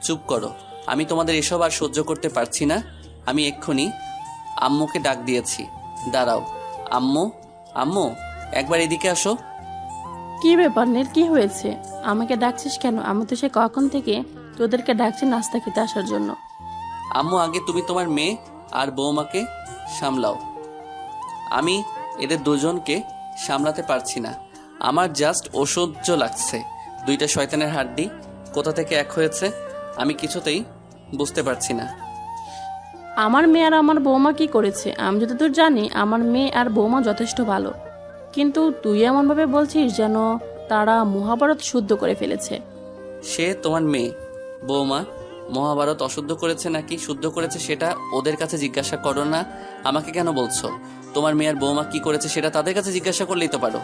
S3: চুপ করো। আমি তোমাদের এসব আর সহ্য করতে পারছি না। আমি এক্ষুনি আম্মুকে ডাক দিয়েছি। দাঁড়াও। আম্মু একবার এদিকে আসো।
S6: কি ব্যাপার নীল, কি হয়েছে? আমাকে ডাকছিস কেন? আমি তো সে কখন থেকে তোদেরকে ডাকছি নাস্তা খেতে আসার জন্য।
S3: আম্মু, আগে তুমি তোমার মেয়ে আর বৌমাকে সামলাও। আমি এদের দুজনকে সামলাতে পারছি না। আমার জাস্ট অসহ্য লাগছে। দুইটা শয়তানের হাড্ডি কোথা থেকে এক হয়েছে আমি কিছুতেই বুঝতে পারছি না।
S6: আমার মেয়ে আর আমার বৌমা কি করেছে? আমি যতদূর জানি আমার মেয়ে আর বৌমা যথেষ্ট ভালো, কিন্তু তুই এমনভাবে বলছিস যেন তারা মহাভারত শুদ্ধ করে ফেলেছে।
S3: সে তোমার মেয়ে। বৌমা মহাভারত অশুদ্ধ করেছে নাকি শুদ্ধ করেছে সেটা ওদের কাছে জিজ্ঞাসা করো না, আমাকে কেন বলছো? তোমার মেয়ে আর বৌমা কি করেছে সেটা তাদের কাছে জিজ্ঞাসা করলেই তো পারো।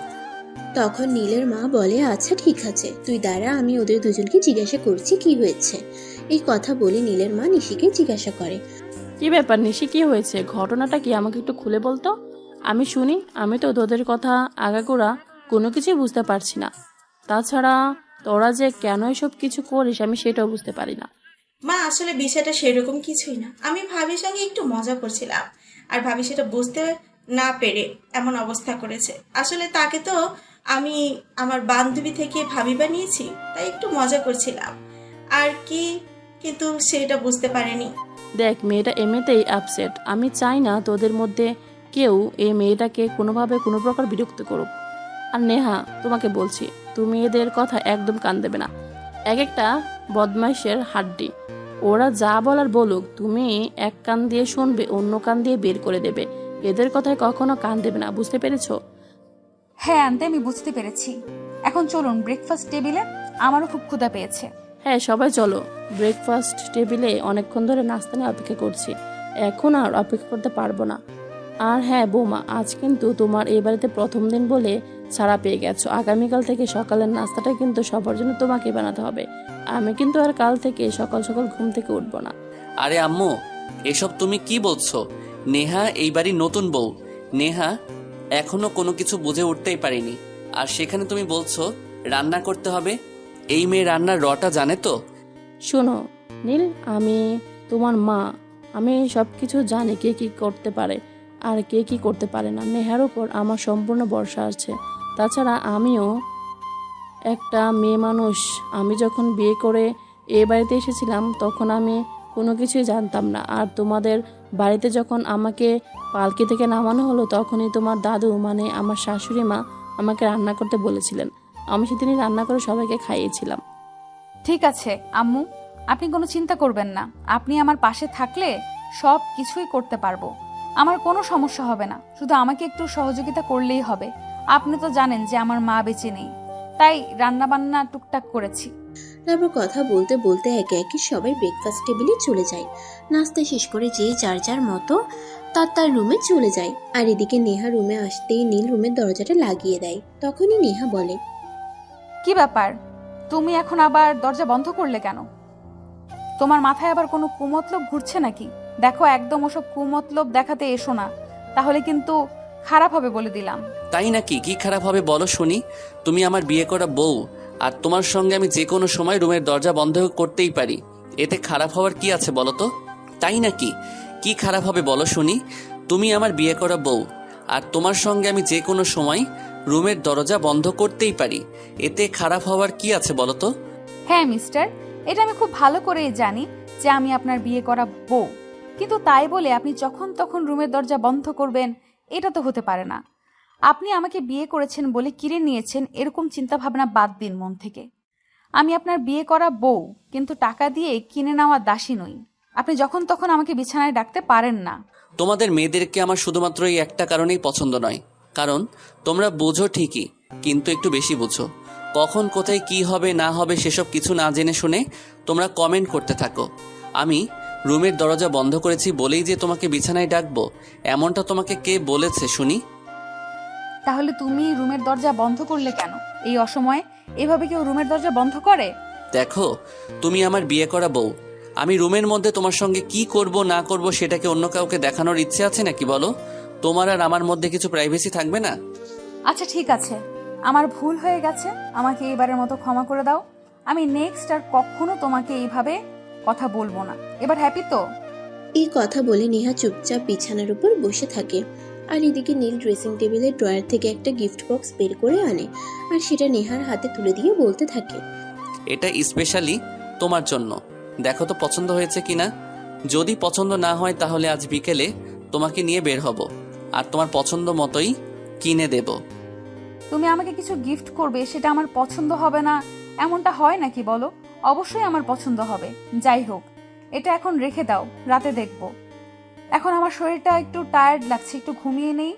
S4: তখন নীলের মা বলে, আচ্ছা ঠিক আছে, তুই দাঁড়া, আমি ওদের দুজনকে জিজ্ঞাসা করছি কি হয়েছে। এই কথা বলে নীলের মা নিশিকে জিজ্ঞাসা করে।
S6: কি ব্যাপার নিশি, কি হয়েছে? ঘটনাটা কি আমাকে একটু খুলে বলতো, আমি শুনি। আমি তো তোদের কথা আগাগোড়া কোনো কিছুই বুঝতে পারছি না। তাছাড়া তোরা যে কেন এসব কিছু করিস আমি সেটাও বুঝতে পারি না।
S5: মা আসলে বিষয়টা সেরকম কিছুই না, আমি ভাবির সঙ্গে একটু মজা করছিলাম, আর ভাবি সেটা বুঝতে না পেরে এমন অবস্থা করেছে। আসলে তাকে তো আমি আমার বান্ধবী থেকে ভাবি বানিয়েছি, তাই একটু মজা করছিলাম আর কি, কিন্তু সেটা বুঝতে পারেনি।
S6: দেখ, মেয়েটা এমনিতেই আপসেট। আমি চাই না তোদের মধ্যে কেউ এই মেয়েটাকে কোনোভাবে কোনো প্রকার বিরক্ত করুক। আর নেহা, তোমাকে বলছি, তুমি এদের কথা একদম কান দেবে না। এক একটা বদমাইশের হাড্ডি, ওরা যা বলার বলুক, তুমি এক কান দিয়ে শুনবে, অন্য কান দিয়ে বের করে দেবে। এদের কথায় কখনো কান দেবে না, বুঝতে পেরেছো?
S2: হ্যাঁ আন্টি, আমি বুঝতে পেরেছি। এখন চলুন ব্রেকফাস্ট টেবিলে, আমারও খুব ক্ষুধা পেয়েছে।
S6: হ্যাঁ, সবাই চলো। ব্রেকফাস্ট টেবিলে অনেকক্ষণ ধরে নাস্তা নিয়ে অপেক্ষা করছি, এখন আর অপেক্ষা করতে পারবো না। আর হ্যাঁ বৌমা, আজ কিন্তু তোমার এই বাড়িতে প্রথম দিন বলে ছাড়া পেয়ে গেছো। আগামীকাল থেকে সকালের নাস্তাটা কিন্তু সবার জন্য তোমাকে বানাতে হবে। আমি কিন্তু আর কাল থেকে সকাল সকাল ঘুম থেকে উঠবো না।
S3: আরে আম্মু, এসব তুমি কি বলছো? নেহা এই বাড়ির নতুন বউ। নেহা এখনো কোনো কিছু বুঝে উঠতেই পারেনি, আর সেখানে তুমি বলছো রান্না করতে হবে। এই মেয়ে রান্নার রটা জানে তো?
S6: শোনো নীল, আমি তোমার মা, আমি সব কিছু জানি কে কি করতে পারে আর কে কি করতে পারে না। নেহার উপর আমার সম্পূর্ণ ভরসা আছে। তাছাড়া আমিও একটা মেয়ে মানুষ। আমি যখন বিয়ে করে এ বাড়িতে এসেছিলাম তখন আমি কোনো কিছুই জানতাম না। আর তোমাদের বাড়িতে যখন আমাকে পালকি থেকে নামানো হলো তখনই তোমার দাদু মানে আমার শাশুড়ি মা আমাকে রান্না করতে বলেছিলেন। আমি সেদিনই রান্না করে সবাইকে খাইয়েছিলাম।
S2: ঠিক আছে আম্মু, আপনি কোনো চিন্তা করবেন না। আপনি আমার পাশে থাকলে সব কিছুই করতে পারবো, আমার কোনো সমস্যা হবে না। শুধু আমাকে একটু সহযোগিতা করলেই হবে। আপনি তো জানেন যে আমার মা বেঁচে নেই, তাই রান্না বান্না টুকটাক করেছি।
S4: তারপর কথা বলতে বলতে একে একে সবাই ব্রেকফাস্ট টেবিলে চলে যায়। নাস্তা শেষ করে যে যার যার মতো তার রুমে চলে যায়। আর এদিকে নেহা রুমে আসতেই নীল রুমের দরজাটা লাগিয়ে দেয়। তখনই নেহা বলে,
S2: কি ব্যাপার, তুমি এখন আবার দরজা বন্ধ করলে কেন? তোমার মাথায় আবার কোনো কুমতলব ঘুরছে নাকি? দেখো, একদম ওসব কুমতলব দেখাতে এসো না, তাহলে কিন্তু খারাপ হবে বলে দিলাম।
S3: তাই নাকি? কি খারাপ হবে বলো শুনি। তুমি আমার বিয়ে করা বউ, আর তোমার সঙ্গে আমি যে কোনো সময় রুমের দরজা বন্ধ করতেই পারি। এতে খারাপ হওয়ার কি আছে বলো তো? তাই নাকি? কি খারাপ হবে বলো শুনি। তুমি আমার বিয়ে করা বউ, আর তোমার সঙ্গে আমি যে কোনো সময় রুমের দরজা বন্ধ করতেই পারি। এতে খারাপ হওয়ার কি আছে বলো তো?
S2: হ্যাঁ মিস্টার, এটা আমি খুব ভালো করেই জানি যে আমি আপনার বিয়ে করা বউ, কিন্তু তাই বলে আপনি যখন তখন রুমের দরজা বন্ধ করবেন, এটা তো হতে পারে না। আপনি আমাকে বিয়ে করেছেন বলে কিনে নিয়েছেন, এরকম চিন্তা ভাবনা বাদ দিন মন থেকে। আমি আপনার বিয়ে করা বউ, কিন্তু টাকা দিয়ে কিনে নেওয়া দাসী নই। আপনি যখন তখন আমাকে বিছানায় ডাকতে পারেন না।
S3: তোমাদের মেয়েদেরকে আমার শুধুমাত্র এই একটা কারণেই পছন্দ নয়, কারণ তোমরা বোঝো ঠিকই, কিন্তু একটু বেশি বোঝো। কখন কোথায় কি হবে না হবে সেসব কিছু না জেনে শুনে তোমরা কমেন্ট করতে থাকো। আমি রুমের দরজা বন্ধ করেছি বলেই যে তোমাকে বিছানায় ডাকবো, এমনটা তোমাকে কে বলেছে শুনি?
S2: তাহলে তুমি রুমের দরজা বন্ধ করলে কেন এই অসময়ে? এভাবে কেউ রুমের দরজা বন্ধ করে?
S3: দেখো, তুমি আমার বিয়ে করা বউ। আমি রুমের মধ্যে তোমার সঙ্গে কি করব না করব সেটাকে অন্য কাউকে দেখানোর ইচ্ছে আছে নাকি বলো? তোমার আর আমার মধ্যে কিছু প্রাইভেসি থাকবে না?
S2: আচ্ছা ঠিক আছে, আমার ভুল হয়ে গেছে, আমাকে এবারের মতো ক্ষমা করে দাও। আমি নেক্সট আর কখনো তোমাকে এইভাবে কথা বলবো না। এবার হ্যাপি তো?
S4: এই কথা বলে নেহা চুপচাপ বিছানার উপর বসে থাকে। আর এদিকে নীল ড্রেসিং টেবিলের ড্রয়ার থেকে একটা গিফট বক্স বের করে আনে আর সেটা নেহার হাতে তুলে দিয়ে বলতে থাকে,
S3: এটা স্পেশালি তোমার জন্য, দেখো তো পছন্দ হয়েছে কিনা। যদি পছন্দ না হয় তাহলে আজ বিকেলে তোমাকে নিয়ে বের হব আর তোমার পছন্দ মতোই কিনে দেব।
S2: তুমি আমাকে কিছু গিফট করবে, সেটা আমার পছন্দ হবে না এমনটা হয় নাকি বলো? অবশ্যই আমার পছন্দ হবে। যাই হোক, এটা এখন রেখে দাও, রাতে দেখব। এখন আমার শরীরটা একটু টায়ার্ড লাগছে, একটু ঘুমিয়ে নেই।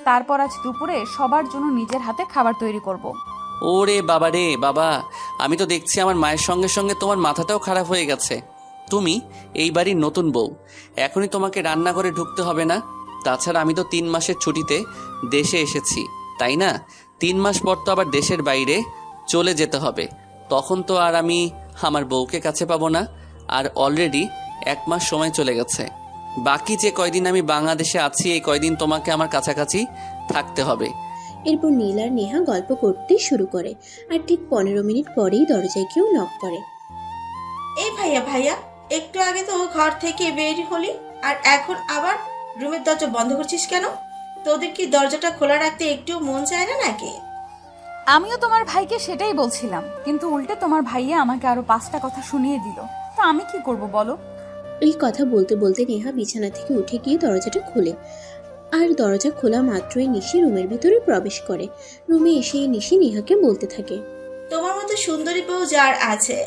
S2: তারপর আজ দুপুরে সবার জন্য নিজের হাতে খাবার তৈরি করব।
S3: ওরে বাবা রে বাবা, আমি তো দেখছি আমার মায়ের সঙ্গে সঙ্গে তোমার মাথাটাও খারাপ হয়ে গেছে। তুমি এই বাড়ির নতুন বউ, এখনই তোমাকে রান্না করে ঢুকতে হবে না? তাছাড়া আমি তো 3 মাসের ছুটিতে দেশে এসেছি, তাই না? 3 মাস পর তো আবার দেশের বাইরে চলে যেতে হবে, তখন তো আর আমি আমার বউকে কাছে পাবো না। আর অলরেডি 1 মাস সময় চলে গেছে। বাকি যে কয়দিন আমি বাংলাদেশে আছি এই কয়দিন তোমাকে আমার কাছাকাছি থাকতে হবে।
S4: এরপর নীল আর নেহা গল্প করতে শুরু করে, আর ঠিক 15 মিনিট পরেই দরজায় কেউ নক করে।
S5: এই ভাইয়া ভাইয়া, একটু আগে তো ঘর থেকে বের হলি, আর এখন আবার রুমের দরজা বন্ধ করছিস কেন? তোদের কি দরজাটা খোলা রাখতে একটু মন চায় না নাকি?
S2: আমিও তোমার ভাইকে সেটাই বলছিলাম, কিন্তু উল্টে তোমার ভাইয়া আমাকে আরো 5টা কথা শুনিয়ে দিল। তো আমি কি করব বলো?
S4: এই কথা বলতে বলতে নেহা বিছানা থেকে উঠে গিয়ে দরজাটা খোলে, আর দরজা খোলা মাত্রই নিশি রুমের ভিতরে প্রবেশ করে। রুমে এসে নিশি নেহাকে বলতে থাকে,
S5: তোমার মতো সুন্দরী বউ যার আছে,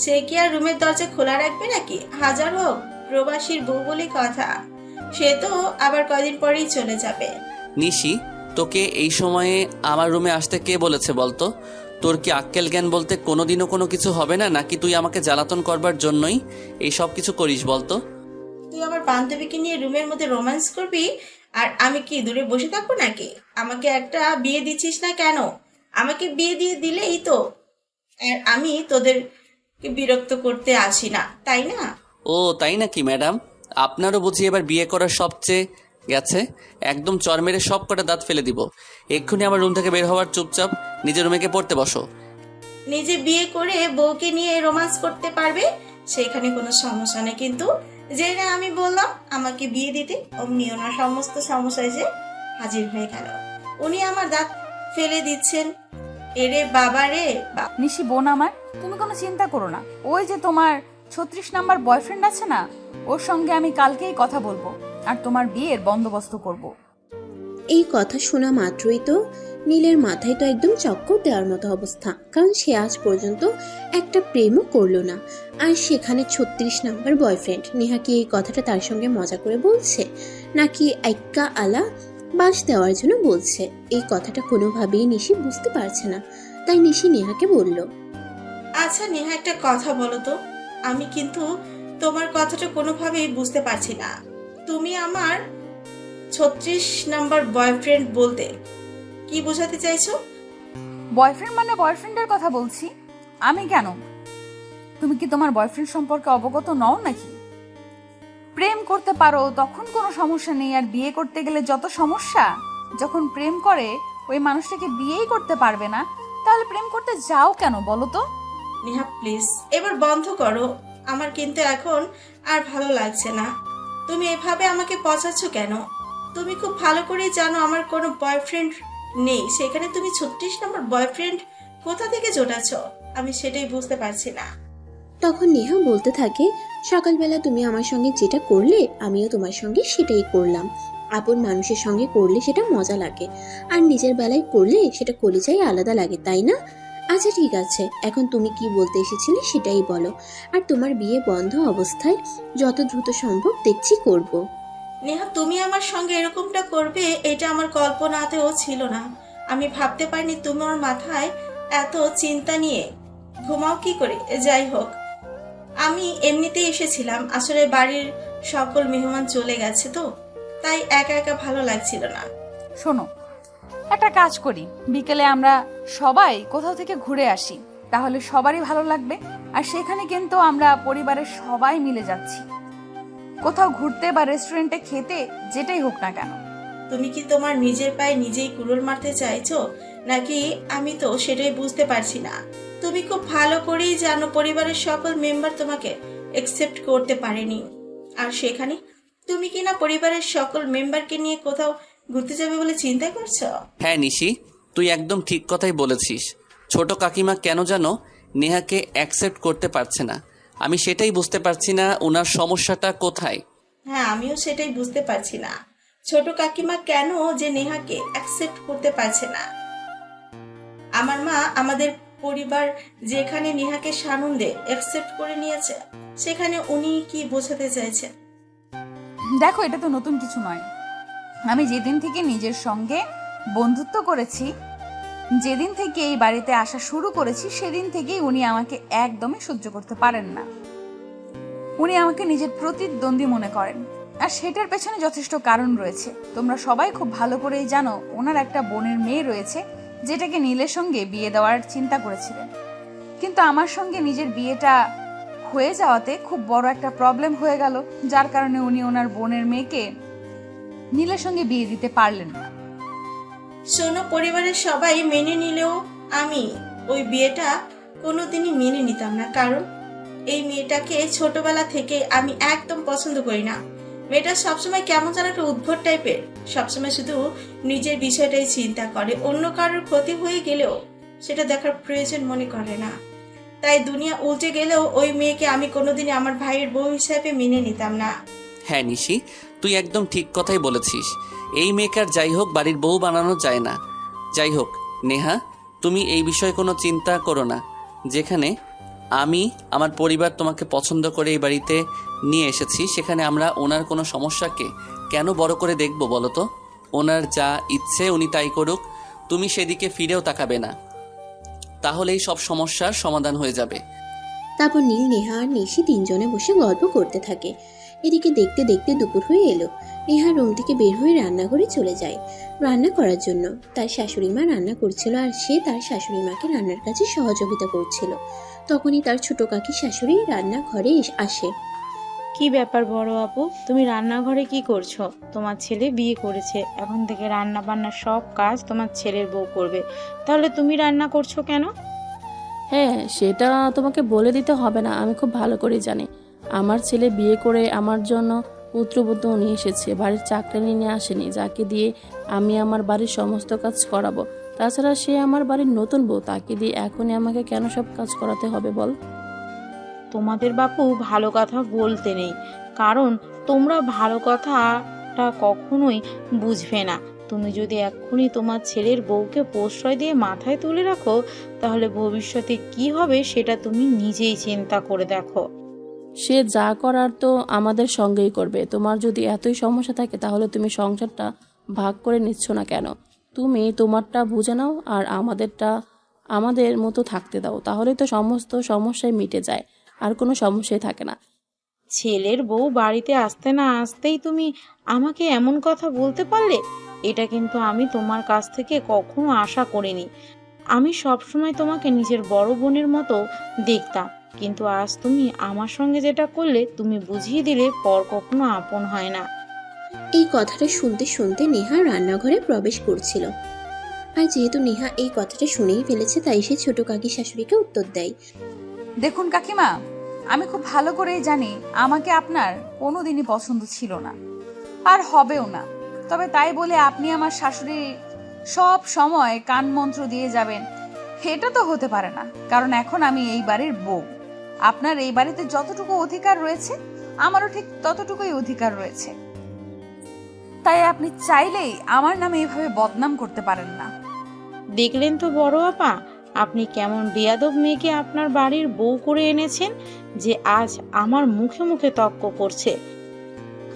S5: সে কি আর রুমের দরজা খোলা রাখবে নাকি? হাজার হোক প্রবাসীর বউ বলে কথা, সে তো আবার কয়দিন পরেই চলে যাবে।
S3: নিশি, তোকে এই সময়ে আমার রুমে আসতে কে বলেছে বলতো? তোর কি আক্কেল জ্ঞান বলতে কোনোদিনও কোনো কিছু হবে না, নাকি তুই আমাকে জ্বালাতন করবার জন্যই এই সব কিছু করিস বলতো?
S5: তুই আমার বান্ধবীকে নিয়ে রুমের মধ্যে রোম্যান্স করবি, আর আমি কি দূরে বসে থাকবো নাকি? আমাকে একটা বিয়ে দিচ্ছিস না কেন? আমাকে বিয়ে দিয়ে দিলেই তো। আর আমি তোদেরকে বিরক্ত করতে আসি না, তাই না?
S3: ও তাই নাকি ম্যাডাম? আপনারও বুঝি এবার বিয়ে করার সবচেয়ে গেছে। একদম চর মেরে সব কটা দাঁত ফেলে দিব। এক্ষুনি আমার রুম থেকে বের হওয়ার, চুপচাপ নিজের রুমে গিয়ে পড়তে বসো।
S5: নিজে বিয়ে করে বউকে নিয়ে রোম্যান্স করতে পারবে, সেখানে কোনো সমস্যা নেই। কিন্তু যে না আমি বললাম আমাকে বিয়ে দিতে, অমনি ওনার সমস্ত সমস্যা এসে হাজির হয়ে গেল। উনি আমার দাঁত ফেলে দিচ্ছেন। এরে বাবা রে বাবা।
S2: নিশি বোন আমার, তুমি কোনো চিন্তা করো না। ওই যে তোমার 36 নাম্বার বয়ফ্রেন্ড আছে না, ওর সঙ্গে আমি কালকেই কথা বলবো আর তোমার বিয়ের বন্দোবস্ত করব।
S4: এই কথা শোনা মাত্রই তো নীলের মাথায় তো একদম চক্কর দেওয়ার মতো অবস্থা, কারণ সে আজ পর্যন্ত একটা প্রেমও করলো না, আর সেখানে 36 নাম্বার বয়ফ্রেন্ড। নেহা কি এই কথাটা তার সঙ্গে মজা করে বলছে, নাকি এক্কা আলা বাস দেওয়ার জন্য বলছে? এই কথাটা কোনোভাবেই নিশি বুঝতে পারছে না, তাই নিশি নেহাকে বলল,
S5: আচ্ছা নেহা, একটা কথা বলো তো, আমি কিন্তু তোমার কথাটা কোনোভাবেই বুঝতে পারছি না। তুমি আমার 36 নাম্বার বয়ফ্রেন্ড বলতে কি বোঝাতে চাইছো?
S2: বয়ফ্রেন্ড মানে বয়ফ্রেন্ডের কথা বলছি। আমি কেন? তুমি কি তোমার বয়ফ্রেন্ড সম্পর্কে অবগত নও নাকি? প্রেম করতে পারো তখন কোনো সমস্যা নেই, আর বিয়ে করতে গেলে যত সমস্যা। যখন প্রেম করে ওই মানুষটাকে বিয়েই করতে পারবে না, তাহলে প্রেম করতে যাও কেন বলো তো?
S5: নেহা প্লিজ এবার বন্ধ করো, আমার কিন্তু এখন আর ভালো লাগছে না। তুমি এভাবে আমাকে পচাচ্ছ কেন? তুমি খুব ভালো করেই জানো আমার কোনো বয়ফ্রেন্ড নেই, সেখানে তুমি 36 নম্বর বয়ফ্রেন্ড কোথা থেকে জোটাচ্ছ? আমি সেটাই বুঝতে পারছি না।
S4: তখন নেহা বলতে থাকে, সকালবেলা তুমি আমার সঙ্গে যেটা করলে আমিও তোমার সঙ্গে সেটাই করলাম। আপন মানুষের সঙ্গে করলে সেটা মজা লাগে, আর নিজের বেলায় করলে সেটা কলিজায় আলাদা লাগে, তাই না? আচ্ছা ঠিক আছে, এখন তুমি কি বলতে এসেছিলে সেটাই বলো, আর তোমার বিয়ে বন্ধ অবস্থায় যত দ্রুত সম্ভব দেখছি করব।
S5: নেহা, তুমি আমার সঙ্গে এরকমটা করবে এটা আমার কল্পনাতেও ছিল না। আমি ভাবতে পারিনি তুমি আমার মাথায় এত চিন্তা নিয়ে ঘুমাও কি করে। যাই হোক, আমি এমনিতেই এসেছিলাম, আসলে বাড়ির সকল মেহমান চলে গেছে তো, তাই একা একা ভালো লাগছিল না।
S2: শোনো, একটা কাজ করি, বিকেলে আমরা সবাই কোথাও থেকে ঘুরে আসি, তাহলে সবারই ভালো লাগবে। আর সেখানে কিন্তু আমরা পরিবারের সবাই মিলে যাচ্ছি, কোথাও ঘুরতে বা রেস্টুরেন্টে খেতে, যেটাই হোক না কেন।
S5: তুমি কি তোমার নিজের পায়ে নিজেই কুড়ুল মারতে চাইছো, নাকি আমি তো সেটাই বুঝতে পারছি না। তুমি খুব ভালো করেই জানো পরিবারের সকল মেম্বার তোমাকে একসেপ্ট করতে পারেনি, আর সেখানে তুমি কিনা পরিবারের সকল মেম্বারকে নিয়ে কোথাও ঘুরতে যাবে বলে চিন্তা করছো।
S3: হ্যাঁ নিশি, তুই একদম ঠিক কথাই বলেছিস। ছোট কাকিমা কেন জানো নেহাকে অ্যাকসেপ্ট করতে পারছে না, আমি সেটাই বুঝতে পারছি না ওনার সমস্যাটা কোথায়।
S5: হ্যাঁ, আমিও সেটাই বুঝতে পারছি না, ছোট কাকিমা কেন যে নেহাকে অ্যাকসেপ্ট করতে পারছে না। আমার মা আমাদের পরিবার যেখানে নেহাকে সানন্দে অ্যাকসেপ্ট করে নিয়েছে, সেখানে উনি কি বোঝাতে চাইছেন?
S2: দেখো, এটা তো নতুন কিছু নয়। আমি যেদিন থেকে নিজের সঙ্গে বন্ধুত্ব করেছি, যেদিন থেকে এই বাড়িতে আসা শুরু করেছি, সেদিন থেকেই উনি আমাকে একদমই সহ্য করতে পারেন না। উনি আমাকে নিজের প্রতিদ্বন্দ্বী মনে করেন, আর সেটার পেছনে যথেষ্ট কারণ রয়েছে। তোমরা সবাই খুব ভালো করেই জানো, ওনার একটা বোনের মেয়ে রয়েছে, যেটাকে নীলের সঙ্গে বিয়ে দেওয়ার চিন্তা করেছিলেন। কিন্তু আমার সঙ্গে নিজের বিয়েটা হয়ে যাওয়াতে খুব বড় একটা প্রবলেম হয়ে গেল, যার কারণে উনি ওনার বোনের মেয়েকে নীলের সঙ্গে বিয়ে দিতে পারলেন না।
S5: শোনো, পরিবারের সবাই মেনে নিলেও আমি ওই বিয়েটা কোনোদিনই মেনে নিতাম না, কারণ এই মেয়েটাকে ছোটবেলা থেকে আমি একদম পছন্দ করি না। মেয়েটা সবসময় কেমন যেন একটা উদ্ভট টাইপের, সবসময় শুধু নিজের বিষয়টাই চিন্তা করে, অন্য কারোর ক্ষতি হয়ে গেলেও সেটা দেখার প্রয়োজন মনে করে না। তাই দুনিয়া উল্টে গেলেও ওই মেয়েকে আমি কোনোদিনই আমার ভাইয়ের বউ হিসাবে মেনে নিতাম না।
S3: হ্যাঁ নিশি, তুই একদম ঠিক কথাই বলেছিস। এই মেয়েকে আর যাই হোক বাড়ির বউ বানানো যায় না। যাই হোক নেহা, তুমি এই বিষয়ে কোনো চিন্তা করো না। যেখানে আমি আমার পরিবার তোমাকে পছন্দ করে এই বাড়িতে নিয়ে এসেছি, সেখানে আমরা ওনার কোনো সমস্যাকে কেন বড় করে দেখব বলো তো? ওনার যা ইচ্ছে উনি তাই করুক, তুমি সেদিকে ফিরেও তাকাবে না, তাহলেই সব সমস্যার সমাধান হয়ে যাবে।
S4: তারপর নীল, নেহা আর নিশি তিনজনে বসে গল্প করতে থাকে। এদিকে দেখতে দেখতে দুপুর হয়ে এলো। নেহা রুম থেকে বের হয়ে রান্নাঘরে চলে যায় রান্না করার জন্য। তার শাশুড়ি মা রান্না করছিল আর সে তার শাশুড়ি মাকে রান্নার কাজে সহযোগিতা করছিল। তখনই তার ছোট কাকি শাশুড়ি রান্নাঘরে আসে।
S7: কি ব্যাপার বড় আপু, তুমি রান্নাঘরে কি করছো? তোমার ছেলে বিয়ে করেছে, এখন থেকে রান্না বান্না সব কাজ তোমার ছেলের বউ করবে, তাহলে তুমি রান্না করছো কেন?
S6: হ্যাঁ, সেটা তোমাকে বলে দিতে হবে না, আমি খুব ভালো করে জানি। আমার ছেলে বিয়ে করে আমার জন্য পুত্রবধূ নিয়ে এসেছে, বাড়ির চাকরানি নিয়ে আসেনি, যাকে দিয়ে আমি আমার বাড়ির সমস্ত কাজ করাবো। তাছাড়া সে আমার বাড়ির নতুন বউ, তাকে দিয়ে এখনই আমাকে কেন সব কাজ করাতে হবে বল?
S7: তোমাদের বাপু ভালো কথা বলতে নেই, কারণ তোমরা ভালো কথাটা কখনোই বুঝবে না। তুমি যদি এক্ষুনি তোমার ছেলের বউকে প্রশ্রয় দিয়ে মাথায় তুলে রাখো, তাহলে ভবিষ্যতে কি হবে সেটা তুমি নিজেই চিন্তা করে দেখো।
S6: সে যা করার তো আমাদের সঙ্গেই করবে। তোমার যদি এতই সমস্যা থাকে, তাহলে তুমি সংসারটা ভাগ করে নিচ্ছ না কেন? তুমি তোমারটা বুঝে নাও আর আমাদেরটা আমাদের মতো থাকতে দাও, তাহলে তো সমস্ত সমস্যাই মিটে যায়, আর কোনো সমস্যাই থাকে না।
S7: ছেলের বউ বাড়িতে আসতে না আসতেই তুমি আমাকে এমন কথা বলতে পারলে? এটা কিন্তু আমি তোমার কাছ থেকে কখনো আশা করিনি। আমি সবসময় তোমাকে নিজের বড় বোনের মতো দেখতাম, কিন্তু আজ তুমি আমার সঙ্গে যেটা করলে, তুমি বুঝিয়ে দিলে পর কখনো আপন হয় না।
S4: এই কথাটা শুনতে শুনতে নেহা রান্নাঘরে প্রবেশ করছিল। আর যেহেতু নেহা এই কথাটা শুনেই ফেলেছে, তাই সে ছোট কাকি শাশুড়িকে উত্তর দেয়।
S2: দেখুন কাকিমা, আমি খুব ভালো করেই জানি আমাকে আপনার কোনোদিনই পছন্দ ছিল না, আর হবেও না। তবে তাই বলে আপনি আমার শাশুড়ি সব সময় কান মন্ত্র দিয়ে যাবেন, এটা তো হতে পারে না। কারণ এখন আমি এই বাড়ির বউ। আপনার এই বাড়িতে যতটুকু অধিকার রয়েছে, আমারও ঠিক ততটুকুই অধিকার রয়েছে। তাই আপনি চাইলেই আমার নামে এইভাবে বদনাম করতে পারেন না।
S7: দেখলেন তো বড় আপা, আপনি কেমন বেয়াদব মেয়েকে আপনার বাড়ির বউ করে এনেছেন, যে আজ আমার মুখে মুখে তর্ক করছে।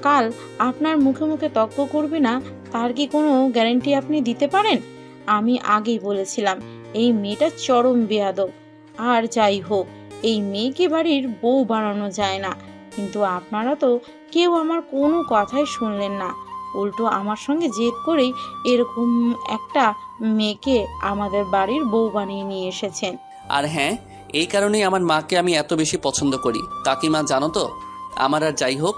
S7: কাল আপনার মুখে মুখে তর্ক করবে না, তার কি কোনো গ্যারান্টি আপনি দিতে পারেন? আমি আগেই বলেছিলাম এই মেয়েটা চরম বেয়াদব। আর যাই হোক, এই মেয়েকে বাড়ির বউ বানানো যায় না, কিন্তু আপনারা তো কেউ আমার কোনো কথাই শুনলেন না। উল্টো আমার সঙ্গে জেদ করেই এরকম একটা মেয়েকে আমাদের বাড়ির বউ বানিয়ে নিয়ে এসেছেন।
S3: আর হ্যাঁ, এই কারণেই আমার মাকে আমি এত বেশি পছন্দ করি। কাকিমা জানো তো, আমার আর যাই হোক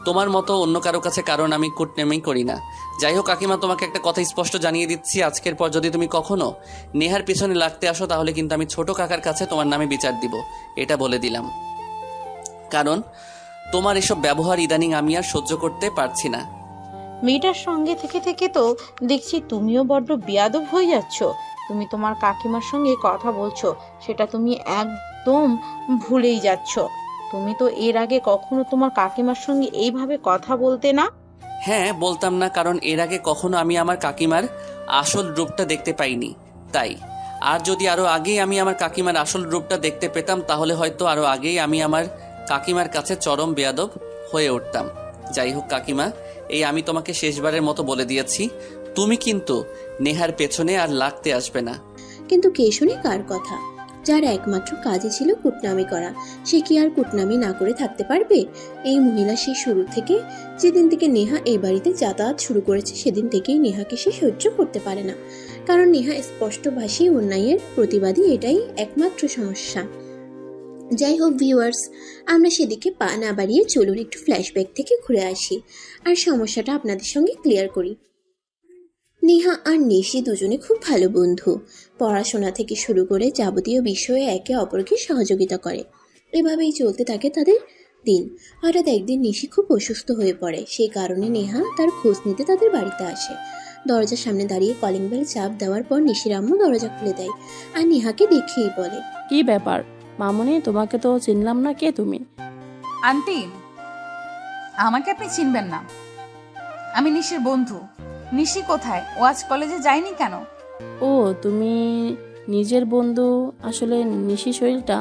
S3: তোমার মতো অন্য কারো কাছে কারণ আমি কুটনেমি করি না। যাই হোক কাকিমা, তোমাকে একটা কথা স্পষ্ট জানিয়ে দিচ্ছি, আজকের পর যদি তুমি কখনো নেহার পিছনে লাগতে আসো, তাহলে কিন্তু আমি ছোট কাকার কাছে তোমার নামে বিচার দিব, এটা বলে দিলাম। কারণ তোমার এসব ব্যবহার ইদানিং আমি আর সহ্য করতে পারছি না।
S7: মেয়েটার সঙ্গে থেকে থেকে তো দেখছি তুমিও বড্ড বেয়াদব হয়ে যাচ্ছ। তুমি তোমার কাকিমার সঙ্গে কথা বলছো, সেটা তুমি একদম ভুলেই যাচ্ছ। তুমি তো এর আগে কখনো তোমার কাকিমার সঙ্গে এইভাবে কথা বলতে না।
S3: হ্যাঁ, বলতাম না, কারণ এর আগে কখনো আমি আমার কাকিমার আসল রূপটা দেখতে পাইনি, তাই। আর যদি আরো আগেই আমি আমার কাকিমার আসল রূপটা দেখতে পেতাম, তাহলে হয়তো আরো আগেই আমি আমার কাকিমার কাছে চরম বেয়াদব হয়ে উঠতাম। যাই হোক কাকিমা, এই আমি তোমাকে শেষবারের মতো বলে দিয়েছি, তুমি কিন্তু নেহার পেছনে আর লাগতে আসবে না।
S4: কিন্তু কে শুনে কার কথা? যার একমাত্র কাজই ছিল কুটনামি করা, সে কি আর কুটনামি না করে থাকতে পারবে? এই মহিলা সেই শুরু থেকে, যেদিন থেকে নেহা এই বাড়িতে যাতায়াত শুরু করেছে, সেদিন থেকেই নেহাকে সে সহ্য করতে পারে না। কারণ নেহা স্পষ্টভাষী অন্যায়ের প্রতিবাদী, এটাই একমাত্র সমস্যা। যাই হোক ভিউয়ার্স, আমরা সেদিকে পা না বাড়িয়ে চলুন একটু ফ্ল্যাশব্যাক থেকে ঘুরে আসি আর সমস্যাটা আপনাদের সঙ্গে ক্লিয়ার করি। নেহা আর নিশি দুজনে খুব ভালো বন্ধু। পড়াশোনা থেকে শুরু করে যাবতীয় বিষয়ে একে অপরকে সহযোগিতা করে। এভাবেই চলতে থাকে তাদের দিন। হঠাৎ একদিন নিশি খুব অসুস্থ হয়ে পড়ে। সেই কারণে নেহা তার খোঁজ নিতে তাদের বাড়িতে আসে। দরজার সামনে দাঁড়িয়ে কলিং বেল চাপ দেওয়ার পর নিশির আম্মু দরজা খুলে দেয় আর নেহাকে দেখেই বলে,
S6: কি ব্যাপার মামুনি, তোমাকে তো চিনলাম না, কে তুমি?
S2: আন্টি, আমাকে আপনি চিনবেন না, আমি নিশির বন্ধু। নিশি কোথায়? ও আজ কলেজে যায়নি কেন?
S6: ও, তুমি নিজের বন্ধু। আসলে নিশি শরীরটা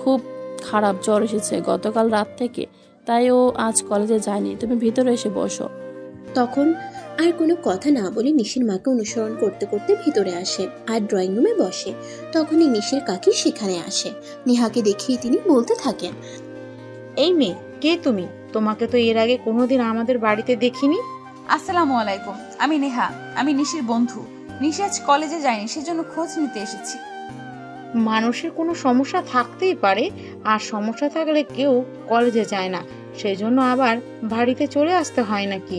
S6: খুব খারাপ, জ্বর এসেছে গতকাল রাত থেকে, তাই ও আজ কলেজে যায়নি। তুমি ভিতরে এসে বসো।
S4: তখন আর কোনো কথা না বলে নিশির মাকে অনুসরণ করতে করতে ভিতরে আসে আর ড্রয়িং রুমে বসে। তখনই নিশির কাকি সেখানে আসে। নেহাকে দেখিয়ে তিনি বলতে থাকেন,
S7: এই মেয়ে, কে তুমি? তোমাকে তো এর আগে কোনোদিন আমাদের বাড়িতে দেখিনি।
S2: আসসালামু আলাইকুম, আমি নেহা, আমি নিশির বন্ধু। নিশি আজ কলেজে যায়নি, সেজন্য খোঁজ নিতে এসেছি।
S7: মানুষের কোনো সমস্যা থাকতেই পারে, আর সমস্যা থাকলে কেউ কলেজে যায় না, সেজন্য আবার বাড়িতে চলে আসতে হয় নাকি?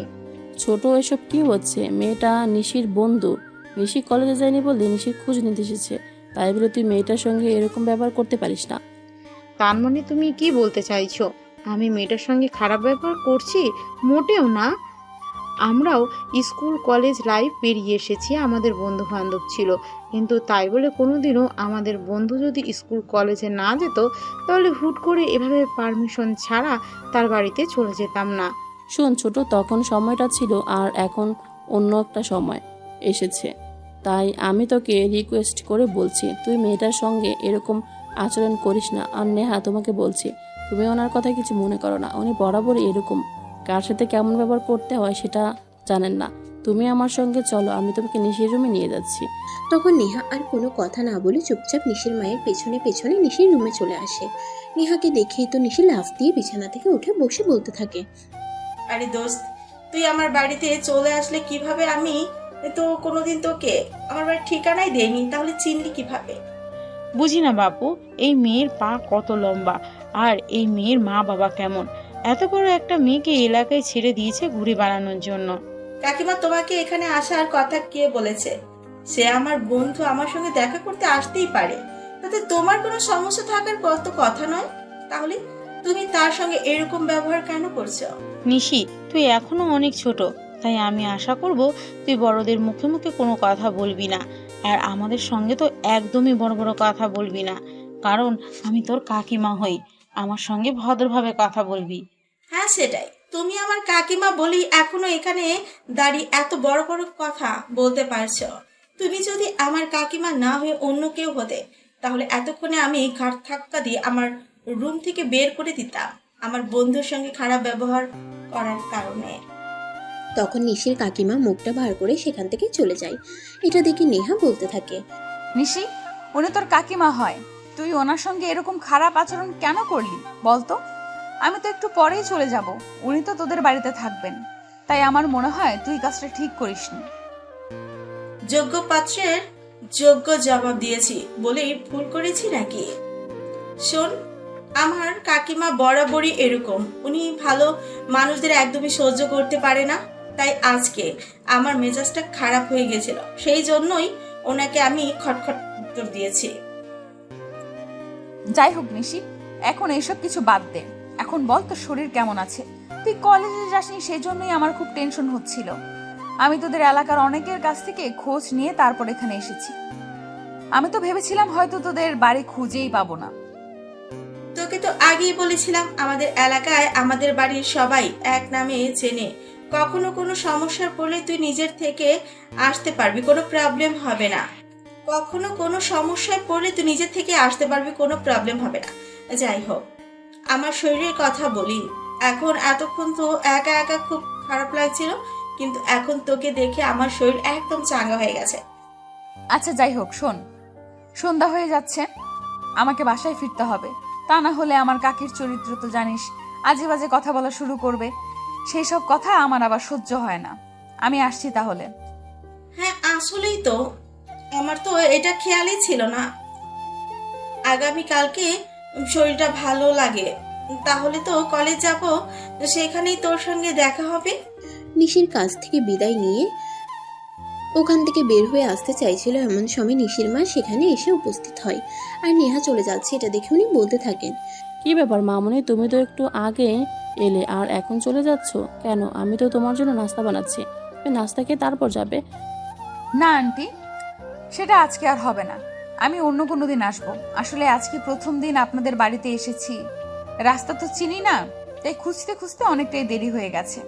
S6: ছোট, এসব কি হচ্ছে? মেয়েটা নিশির বন্ধু, নিশি কলেজে যায়নি বললে নিশির খোঁজ নিতে এসেছে, তাই বলে তুই মেয়েটার সঙ্গে এরকম ব্যবহার করতে পারিস না।
S7: তার মানে তুমি কি বলতে চাইছো আমি মেয়েটার সঙ্গে খারাপ ব্যবহার করছি? মোটেও না। আমরাও স্কুল কলেজ লাইফ পেরিয়ে এসেছি, আমাদের বন্ধু বান্ধব ছিল, কিন্তু তাই বলে কোনোদিনও আমাদের বন্ধু যদি স্কুল কলেজে না যেত, তাহলে হুট করে এভাবে পারমিশন ছাড়া তার বাড়িতে চলে যেতাম না।
S6: শোন ছোট, তখন সময়টা ছিল আর এখন অন্য একটা সময় এসেছে, তাই আমি তোকে রিকোয়েস্ট করে বলছি তুই মেয়েটার সঙ্গে এরকম আচরণ করিস না। আর নেহা, তোমাকে বলছি তুমি ওনার কথা কিছু মনে করো না, উনি বরাবরই এরকম, কার সাথে কেমন ব্যবহার করতে হয় সেটা জানেন না। তুমি আমার সঙ্গে চলো, আমি তোমাকে নিশির রুমে নিয়ে যাচ্ছি।
S4: তখন নেহা আর কোনো কথা না বলে চুপচাপ নিশির মায়ের পেছনে পেছনে নিশির রুমে চলে আসে। নেহাকে দেখেই তো নিশি লাফ দিয়ে বিছানা থেকে উঠে বসে বলতে থাকে,
S5: আরে দোস্ত, তুই আমার বাড়িতে চলে আসলে কিভাবে? আমি তো কোনোদিন তোকে আমার বাড়ির ঠিকানাই দেইনি, তাহলে চিনলি কিভাবে?
S7: বুঝি না বাপু, এই মেয়ের পা কত লম্বা, আর এই মেয়ের মা বাবা কেমন? এত বড় একটা মেয়েকে এলাকায় ছেড়ে দিয়েছে ঘুরে বেড়ানোর জন্য।
S5: কাকিমা, তোমাকে এখানে আসার কথা কে বলেছে? সে আমার বন্ধু, আমার সঙ্গে দেখা করতে আসতেই পারে, তাতে তোমার কোনো সমস্যা থাকার কত কথা নয়। তাহলে তুমি তার সঙ্গে এরকম ব্যবহার কেন করছো?
S7: নিশি, তুই এখনো অনেক ছোট, তাই আমি আশা করব তুই বড়দের মুখে মুখে কোনো কথা বলবি না, আর আমাদের সঙ্গে তো একদমই বড় বড় কথা বলবি না, কারণ আমি তোর কাকিমা হই। আমার সঙ্গে ভদ্রভাবে কথা বলবি।
S5: হ্যাঁ সেটাই, তুমি আমার কাকিমা বলি এখনো এখানে দাঁড়িয়ে এত বড় বড় কথা বলতে পারছো। তুমি যদি আমার কাকিমা না হয়ে অন্য কেউ হতে, তাহলে এতক্ষণে আমি ঘাট ধাক্কা দিয়ে আমার রুম থেকে বের করে দিতাম, আমার বন্ধুর সঙ্গে খারাপ ব্যবহার করার কারণে।
S4: তখন নিশির কাকিমা মুখটা ভার করে সেখান থেকে চলে যায়। এটা দেখে নেহা বলতে থাকে,
S2: নিশি, উনি তোর কাকিমা হয়, তুই ওনার সঙ্গে এরকম খারাপ আচরণ কেন করলি বলতো? আমি তো একটু পরেই চলে যাব, উনি তো তোদের বাড়িতে থাকবেন, তাই আমার মনে হয় তুই কাজটা ঠিক করিসনি।
S5: যোগ্য পাত্রের যোগ্য জবাব দিয়েছি বলেই ভুল করেছি নাকি? শোন, আমার কাকিমা বরাবরই এরকম, উনি ভালো মানুষদের একদমই সহ্য করতে পারে না, তাই আজকে আমার মেজাজটা খারাপ হয়ে গেছিল, সেই জন্যই ওনাকে আমি খটখট উত্তর দিয়েছি।
S2: যাই হোক নিশি, এখন এইসব কিছু বাদ দে, এখন বল তোর শরীর কেমন আছে? তুই কলেজে যাসনি, সেই জন্যই আমার খুব টেনশন হচ্ছিল। আমি তোদের এলাকার অনেকের কাছ থেকে খোঁজ নিয়ে তারপর এখানে এসেছি। আমি তো ভেবেছিলাম হয়তো তোদের বাড়ি খুঁজেই পাবো না।
S5: তোকে তো আগেই বলেছিলাম আমাদের এলাকায় আমাদের বাড়ির সবাই এক নামে চেনে। কখনো কোনো সমস্যার পড়লে তুই নিজের থেকে আসতে পারবি, কোনো প্রবলেম হবে না। কখনো কোনো সমস্যায় পড়লে তুই নিজের থেকে আসতে পারবি, কোনো প্রবলেম হবে না। যাই হোক, আমার শরীরের কথা বলি। এখন এতক্ষণ তো একা একা খুব খারাপ লাগছিল, কিন্তু এখন তোকে দেখে আমার শরীর একদম চাঙ্গা হয়ে গেছে।
S2: আচ্ছা যাই হোক, শোন, সন্ধ্যা হয়ে যাচ্ছে, আমাকে বাসায় ফিরতে হবে। তা না হলে আমার কাকির চরিত্র তো জানিস, আজে বাজে কথা বলা শুরু করবে। সেই সব কথা আমার আবার সহ্য হয় না। আমি আসছি তাহলে।
S5: হ্যাঁ, আসলেই তো আমার তো এটা খেয়ালই ছিল না। আগামীকালকে শরীরটা ভালো লাগে, তাহলে তো কলেজ যাব, সেখানেই তোর সঙ্গে দেখা হবে।
S4: নিশির কাছ থেকে বিদায় নিয়ে ওখান থেকে বের হয়ে আসতে চাইছিল, এমন সময় নিশির মা সেখানে এসে উপস্থিত হয়। আর নেহা চলে যাচ্ছে এটা দেখে উনি বলতে থাকেন,
S6: কি ব্যাপার মামুনি, তুমি তো একটু আগে এলে আর এখন চলে যাচ্ছ কেন? আমি তো তোমার জন্য নাস্তা বানাচ্ছি, তুমি নাস্তা খেয়ে তারপর যাবে।
S2: না আন্টি, সেটা আজকে আর হবে না। আমি অন্য কোনো দিন আসবো। আসলে আজকে প্রথম দিন আপনাদের বাড়িতে এসেছি, রাস্তা তো চিনি না, তাই খুঁজতে খুঁজতে অনেকটাই দেরি হয়ে গেছে।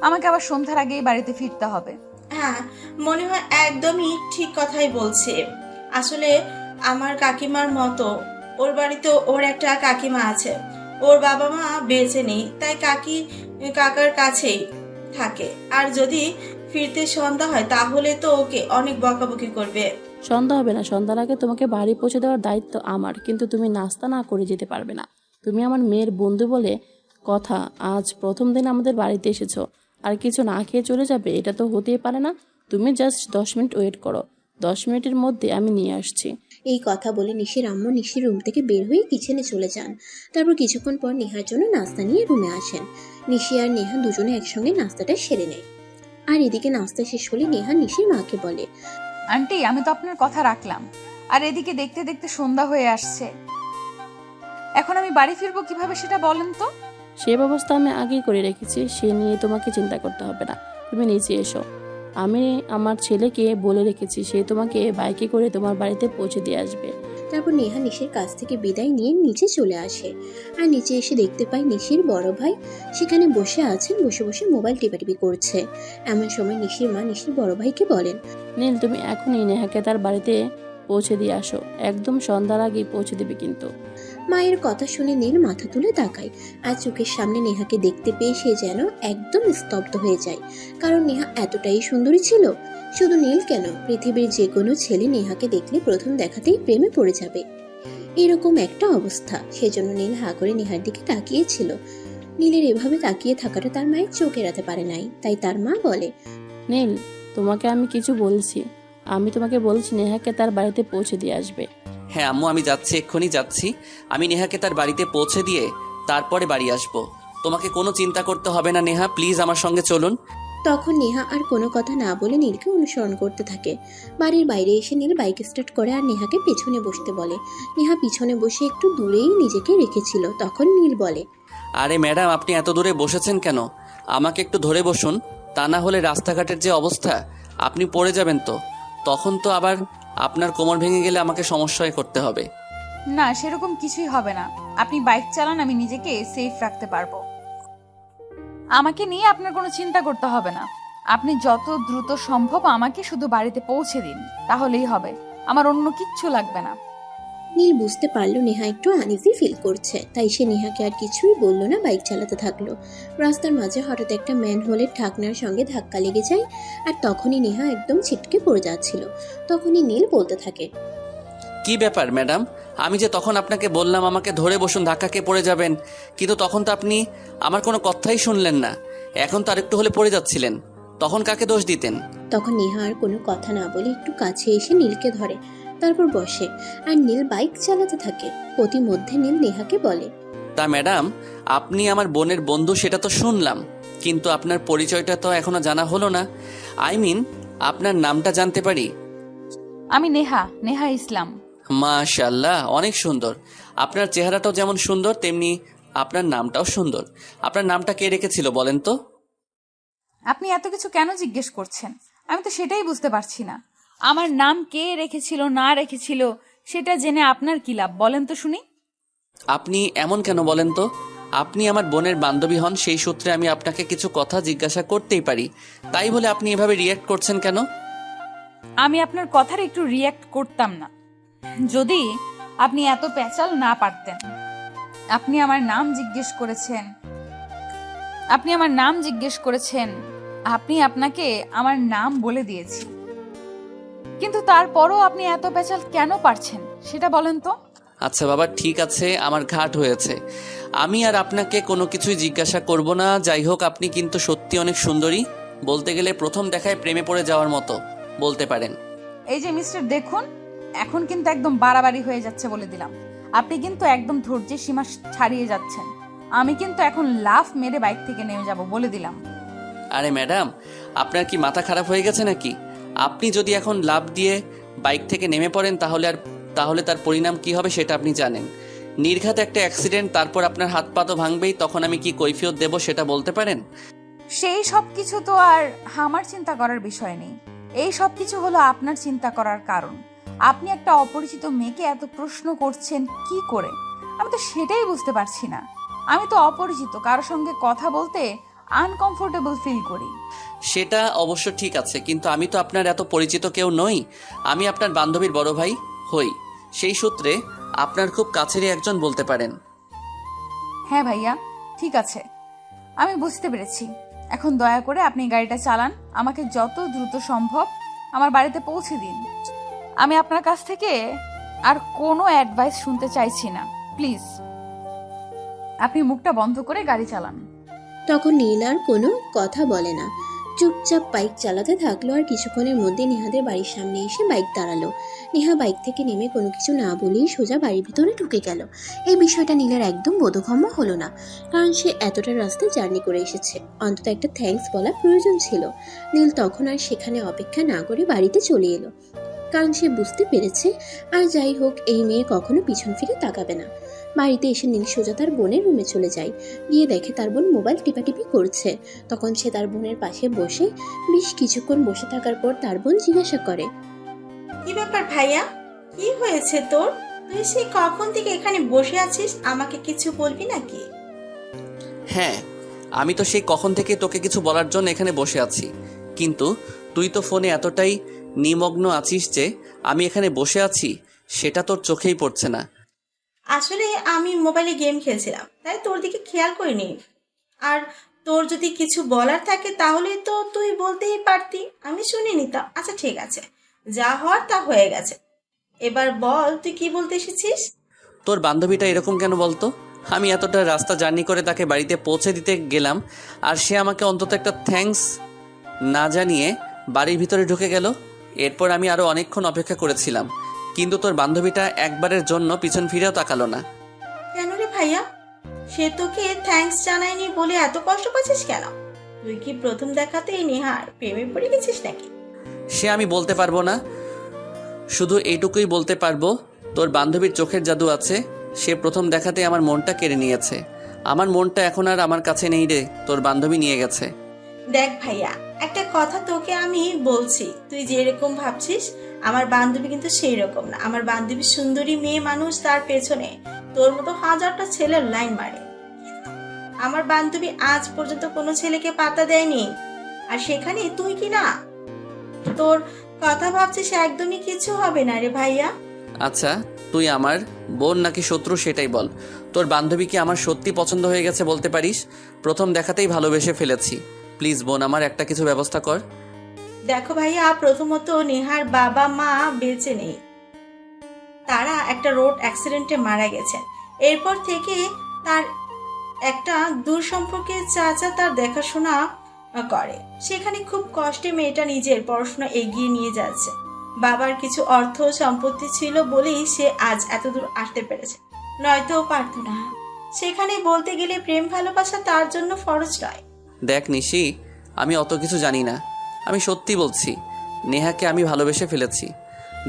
S2: আমাকে আবার সন্ধ্যার আগেই বাড়িতে ফিরতে হবে।
S5: হ্যাঁ, মনে হয় একদমই ঠিক কথাই বলছে। আসলে আমার কাকিমার মতো ওর বাড়িতে ওর একটা কাকিমা আছে, ওর বাবা মা বেঁচে নেই, তাই কাকার কাছেই থাকে। আর যদি ফিরতে সন্ধ্যা হয় তাহলে তো ওকে অনেক বকাবকি করবে।
S6: সন্ধ্যা হবে না, সন্ধ্যার আগে তোমাকে বাড়ি পৌঁছে দেওয়ার দায়িত্ব আমার, কিন্তু তুমি নাস্তা না করে যেতে পারবে না। তুমি আমার মেয়ের বন্ধু বলে কথা, আজ প্রথম দিন আমাদের বাড়িতে এসেছো আর কিছু না খেয়ে চলে যাবে? এটা তো হতেই পারে না। তুমি জাস্ট 10 মিনিট ওয়েট করো, 10 মিনিটের মধ্যে আমি নিয়ে আসছি।
S4: এই কথা বলে নিশির আম্মু নিশির রুম থেকে বের হয়ে কিচেনে চলে যান। তারপর কিছুক্ষণ পর নেহার জন্য নাস্তা নিয়ে রুমে আসেন। নিশি আর নেহা দুজনে একসঙ্গে নাস্তাটা সেরে নেয়। আর এদিকে নাস্তা শেষ হলে নেহা নিশির মাকে বলে,
S2: আন্টি, আমি তো আপনার কথা রাখলাম, আর এদিকে দেখতে দেখতে সন্ধ্যা হয়ে আসছে। এখন আমি বাড়ি ফিরবো কিভাবে সেটা বলেন তো?
S6: সে ব্যবস্থা আমি আগেই করে রেখেছি, সে নিয়ে তোমাকে চিন্তা করতে হবে না। তুমি নিচে এসো, আমি আমার ছেলেকে বলে রেখেছি, সে তোমাকে বাইকে করে তোমার বাড়িতে পৌঁছে দিয়ে আসবে।
S4: তারপর নেহা নিশির কাছ থেকে বিদায় নিয়ে নিচে চলে আসে। আর নিচে এসে দেখতে পায় নিশির বড় ভাই সেখানে বসে আছেন, বসে বসে মোবাইল টিপাটিপি করছে। এমন সময় নিশির মা নিশির বড় ভাইকে বলেন,
S6: নীল, তুমি এখনই নেহাকে তার বাড়িতে পৌঁছে দিয়ে আসো, একদম সন্ধ্যার আগেই পৌঁছে দেবে কিন্তু।
S4: মায়ের কথা শুনে নীল মাথা তুলে তাকায়। আর চোখের সামনে নেহাকে দেখতে পেয়ে সে যেন একদম স্তব্ধ হয়ে যায়, কারণ নেহা এতটাই সুন্দরী ছিল। শুধু নীল কেন, পৃথিবীর যে কোনো ছেলে নেহাকে দেখলে প্রথম দেখাতেই প্রেমে পড়ে যাবে, এরকম একটা অবস্থা। সেজন্য নীল হা করে নেহার দিকে তাকিয়েছিল। নীলের এভাবে তাকিয়ে থাকাটা তার মায়ের চোখ এড়াতে পারে নাই, তাই তার মা বলে,
S6: নীল, তোমাকে আমি কিছু বলছি, আমি তোমাকে বলছি নেহাকে তার বাড়িতে পৌঁছে দিয়ে আসবে।
S3: হ্যাঁ আম্মু, আমি যাচ্ছি, এক্ষুনি যাচ্ছি। আমি নেহাকে তার বাড়িতে পৌঁছে দিয়ে তারপরে বাড়ি আসবো। তোমাকে কোনো চিন্তা করতে হবে না নেহা, প্লিজ আমার সঙ্গে চলুন।
S4: তখন নেহা আর কোনো কথা না বলে নীলকে অনুসরণ করতে থাকে। বাড়ির বাইরে এসে নীল বাইক স্টার্ট করে আর নেহাকে পেছনে বসতে বলে। নেহা পিছনে বসে একটু দূরেই নিজেকে রেখেছিল। তখন নীল বলে,
S3: আরে ম্যাডাম, আপনি এত দূরে বসেছেন কেন? আমাকে একটু ধরে বসুন, তা না হলে রাস্তাঘাটের যে অবস্থা, আপনি পড়ে যাবেন তো। তখন তো আবার আপনার কোমর ভেঙে গেলে আমাকে সমস্যায় করতে হবে।
S2: না, সেরকম কিছুই হবে না। আপনি বাইক চালান, আমি নিজেকে সেফ রাখতে পারবো। আমাকে নিয়ে আপনার কোনো চিন্তা করতে হবে না। আপনি যত দ্রুত সম্ভব আমাকে শুধু বাড়িতে পৌঁছে দিন, তাহলেই হবে। আমার অন্য কিচ্ছু লাগবে না।
S4: নীল বুঝতে পারলো নেহা একটু আনইজি ফিল করছে, তাই সে নেহাকে আর কিছুই বললো না, বাইক চালাতে থাকলো। রাস্তার মাঝে হঠাৎ একটা ম্যানহোলের ঢাকনার সঙ্গে ধাক্কা লেগে যায়। আর তখনই নেহা একদম ছিটকে পড়ে যাচ্ছিল। তখনই নীল বলতে থাকে,
S3: কি ব্যাপার ম্যাডাম, আমি যে তখন আপনাকে বললাম আমাকে ধরে বসুন, ধাক্কাকে পড়ে যাবেন, কিন্তু তখন তো আপনি আমার কোনো কথাই শুনলেন না। এখন তো আরেকটু হলে পড়ে যাচ্ছিলেন, তখন কাকে দোষ দিতেন?
S4: তখন নেহা আর কোনো কথা না বলে একটু কাছে এসে নীলকে ধরে, তারপর বসে। আর নীল বাইক চালাতে থাকে। প্রতিমধ্যে নীল নেহাকে বলে,
S3: তা ম্যাডাম, আপনি আমার বোনের বন্ধু সেটা তো শুনলাম, কিন্তু আপনার পরিচয়টা তো এখনো জানা হলো না। আই মিন, আপনার নামটা জানতে পারি?
S2: আমি নেহা ইসলাম।
S3: মাশাআল্লাহ, অনেক সুন্দর। আপনার চেহারাটাও যেমন সুন্দর, তেমনি আপনার নামটাও সুন্দর। আপনার নামটা কে রেখেছিল বলেন তো?
S2: আপনি এত কিছু কেন জিজ্ঞেস করছেন? আমি তো সেটাই বুঝতে পারছি না। আমার নাম কে রেখেছিল না রেখেছিল সেটা জেনে আপনার কি লাভ, বলেন তো শুনি।
S3: আপনি এমন কেন বলেন তো? আপনি আমার বোনের বান্ধবী হন, সেই সূত্রে আমি আপনাকে কিছু কথা জিজ্ঞাসা করতেই পারি। তাই বলে আপনি এভাবে রিয়্যাক্ট করছেন কেন?
S2: আমি আপনার কথার একটু রিয়্যাক্ট করতাম না যদি আপনি এত প্যাচাল না পারতেন। আপনি আমার নাম জিজ্ঞেস করেছেন, আপনি আপনাকে আমার নাম বলে দিয়েছি, কিন্তু তারপরও আপনি এত প্যাচাল কেন পারছেন সেটা বলেন তো।
S3: আচ্ছা বাবা, ঠিক আছে, আমার ঘাট হয়েছে। আমি আর আপনাকে কোনো কিছুই জিজ্ঞাসা করব না। যাই হোক, আপনি কিন্তু সত্যি অনেক সুন্দরী, বলতে গেলে প্রথম দেখায় প্রেমে পড়ে যাওয়ার মতো বলতে পারেন।
S2: এই যে মিস্টার, দেখুন এখন কিন্তু একদম বাড়াবাড়ি হয়ে যাচ্ছে বলে দিলাম। আপনি কিন্তু একদম ধৈর্যের সীমা ছাড়িয়ে যাচ্ছেন। আমি কিন্তু এখন লাফ মেরে বাইক থেকে নেমে যাব বলে দিলাম।
S3: আরে ম্যাডাম, আপনার কি মাথা খারাপ হয়ে গেছে নাকি? আপনি যদি এখন লাফ দিয়ে বাইক থেকে নেমে পড়েন তাহলে তার পরিণাম কি হবে সেটা আপনি জানেন। নির্ঘাত একটা অ্যাক্সিডেন্ট, তারপর আপনার হাত পা তো ভাঙবেই, তখন আমি কি কৈফিয়ত দেব সেটা বলতে পারেন?
S2: সেই সব কিছু তো আর আমার চিন্তা করার বিষয় নেই। এই সব কিছু হলো আপনার চিন্তা করার কারণ। আপনি একটা অপরিচিত মেয়েকে এত প্রশ্ন করছেন কি করে? আমি তো সেটাই বুঝতে পারছি না। আমি তো অপরিচিত কারোর সঙ্গে কথা বলতে আনকমফোর্টেবল ফিল করি।
S3: সেটা অবশ্য ঠিক আছে, কিন্তু আমি তো আপনার এত পরিচিত কেউ নই। আমি আপনার বান্ধবীর বড় ভাই হই, সেই সূত্রে আপনার খুব কাছেরই একজন বলতে পারেন।
S2: হ্যাঁ ভাইয়া, ঠিক আছে, আমি বুঝতে পেরেছি। এখন দয়া করে আপনি গাড়িটা চালান, আমাকে যত দ্রুত সম্ভব আমার বাড়িতে পৌঁছে দিন। আমি আপনার কাছ থেকে আর কোনো অ্যাডভাইস শুনতে চাইছি না, প্লিজ। আপনি মুখটা বন্ধ করে গাড়ি চালান।
S4: তখন নীল আর কোনো কথা বলে না, চুপচাপ বাইক চালাতে থাকলো। আর কিছুক্ষণের মধ্যে নেহাদের বাড়ির সামনে এসে বাইক দাঁড়ালো। নেহা বাইক থেকে নেমে কোনো কিছু না বলেই সোজা বাড়ির ভিতরে ঢুকে গেল। এই বিষয়টা নীলের একদম বোধগম্য হলো না, কারণ সে এতটা রাস্তা জার্নি করে এসেছে, অন্তত একটা থ্যাঙ্কস বলা প্রয়োজন ছিল। নীল তখন আর সেখানে অপেক্ষা না করে বাড়িতে চলে এলো, কারণ সে বুঝতে পেরেছে আর যাই হোক এই মেয়ে কখনো পিছন ফিরে তাকাবে না। বাড়িতে এসে নীল সোজা তার বোনের রুমে চলে যায়। গিয়ে দেখে তার বোন মোবাইল টিপাটিপি করছে। তখন সে তার বোনের পাশে বসে বেশ কিছুক্ষণ বসে থাকার পর তার বোন জিজ্ঞাসা করে,
S5: কি ব্যাপার ভাইয়া, কি হয়েছে তোর? তুই সেই কখন থেকে এখানে বসে আছিস, আমাকে কিছু বলবি নাকি?
S3: হ্যাঁ, আমি তো সেই কখন থেকে তোকে কিছু বলার জন্য এখানে বসে আছি, কিন্তু তুই তো ফোনে এতটাই নিমগ্ন আছিস যে আমি এখানে বসে আছি সেটা তোর চোখেই পড়ছে না।
S5: আসলে আমি মোবাইলে গেম খেলছিলাম, তাই তোর দিকে খেয়াল করিনি। আর তোর যদি কিছু বলার থাকে তাহলে তো তুই বলতেই পারতি, আমি শুনে নিতাম। আচ্ছা ঠিক আছে, যা হওয়ার তা হয়ে গেছে। এবার বল তুই কি বলতে এসেছিস?
S3: তোর বান্ধবীটা এরকম কেন বলতো? আমি এতটা রাস্তা জার্নি করে তাকে বাড়িতে পৌঁছে দিতে গেলাম, আর সে আমাকে অন্তত একটা থ্যাঙ্কস না জানিয়ে বাড়ির ভিতরে ঢুকে গেল। এরপর আমি আরও অনেকক্ষণ অপেক্ষা করেছিলাম, কিন্তু তোর বান্ধবীটা একবারের জন্য পিছন ফিরেও তাকালো না।
S5: কেন রে ভাইয়া, সে তোকে থ্যাঙ্কস জানায়নি বলে এত কষ্ট পাচ্ছিস কেন? তুই কি প্রথম দেখাতেই নেহার প্রেমে পড়ে গেছিস নাকি?
S3: সে আমি বলতে পারবো না, শুধু এইটুকুই বলতে পারবো তোর বান্ধবীর চোখের জাদু আছে। সে প্রথম দেখাতে আমার মনটা কেড়ে নিয়েছে। আমার মনটা এখন আর আমার কাছে নেই রে, তোর বান্ধবী নিয়ে গেছে।
S5: দেখ ভাইয়া, একটা কথা তোকে আমি বলছি, তুই যেরকম ভাবছিস আমার বান্ধবী কিন্তু সেই রকম না। আমার বান্ধবী সুন্দরী মেয়ে মানুষ, তার পেছনে তোর মতো হাজারটা ছেলের লাইন মারে। আমার বান্ধবী আজ পর্যন্ত কোনো ছেলেকে পাত্তা দেয়নি, আর সেখানে তুই কি না তোর কথা ভাবছিস একদমই কিছু হবে না রে ভাইয়া।
S3: আচ্ছা, তুই আমার বোন নাকি শত্রু সেটাই বল। তোর বান্ধবী কি আমার সত্যি পছন্দ হয়ে গেছে বলতে পারিস? প্রথম দেখাতেই ভালোবেসে ফেলেছি। প্লিজ বোন, আমার একটা কিছু ব্যবস্থা কর।
S5: দেখো ভাইয়া, প্রথমত নেহার বাবা মা বেঁচে নেই, তারা একটা রোড অ্যাক্সিডেন্টে মারা গেছেন। এরপর থেকে তার একটা দূর সম্পর্কের চাচা তার দেখাশোনা করে। সেখানে খুব কষ্টে মেয়েটা নিজের পড়াশোনা এগিয়ে নিয়ে যাচ্ছে। বাবার কিছু অর্থ সম্পত্তি ছিল বলেই সে আজ এত দূর আসতে পেরেছে, নয়তো পারত না। সেখানে বলতে গেলে প্রেম ভালোবাসা তার জন্য ফরজ নয়।
S3: দেখ নিশি, আমি অত কিছু জানি না। আমি সত্যি বলছি, নেহাকে আমি ভালোবেসে ফেলেছি,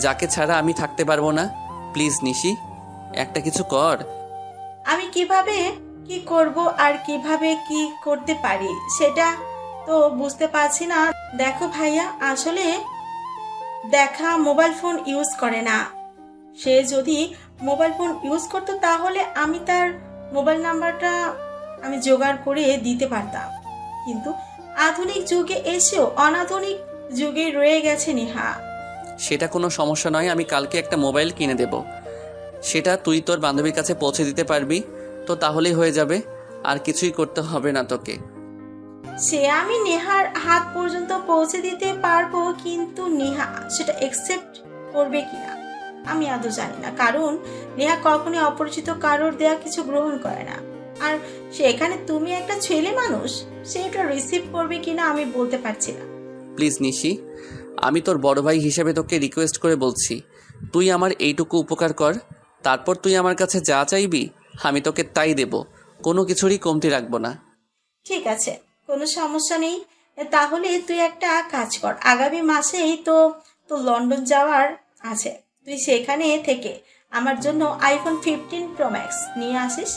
S3: যাকে ছাড়া আমি থাকতে পারবো না। প্লিজ নিশি, একটা কিছু কর।
S5: আমি কিভাবে কি করব আর কিভাবে কি করতে পারি সেটা তো বুঝতে পারছি না। দেখো ভাইয়া, আসলে দেখা মোবাইল ফোন ইউজ করে না, সে যদি মোবাইল ফোন ইউজ করতো তাহলে আমি তার মোবাইল নাম্বারটা আমি জোগাড় করে দিতে পারতাম। কিন্তু আধুনিক যুগে এসেও অনাধুনিক যুগে রয়ে গেছে নেহা।
S3: সেটা কোনো সমস্যা নয়, আমি কালকে একটা মোবাইল কিনে দেব। সেটা তুই তোর বান্ধবীর কাছে পৌঁছে দিতে পারবি তো তাহলেই হয়ে যাবে, আর কিছুই করতে হবে না তোকে।
S5: সে আমি নেহার হাত পর্যন্ত পৌঁছে দিতে পারবো, কিন্তু নেহা সেটা একসেপ্ট করবে কিনা আমি আদৌ জানি না, কারণ নেহা কখনোই অপরিচিত কারোর দেয়া কিছু গ্রহণ করে না। আর সেখানে তুমি একটা ছেলে মানুষ, সেটা রিসিভ করবে কিনা আমি বলতে পারছি না।
S3: প্লিজ নিশি, আমি তোর বড় ভাই হিসেবে তোকে রিকোয়েস্ট করে বলছি, তুই আমার এইটুকু উপকার কর, তারপর তুই আমার কাছে যা চাইবি আমি তোকে তাই দেব, কোনো কিছুরই কমতি রাখবো না।
S5: ঠিক আছে, কোনো সমস্যা নেই। তাহলে তুই একটা কাজ কর, আগামী মাসেই তো তো লন্ডন যাওয়ার আছে, তুই সেখানে থেকে আমার জন্য আইফোন 15 প্রো ম্যাক্স নিয়ে আসিস,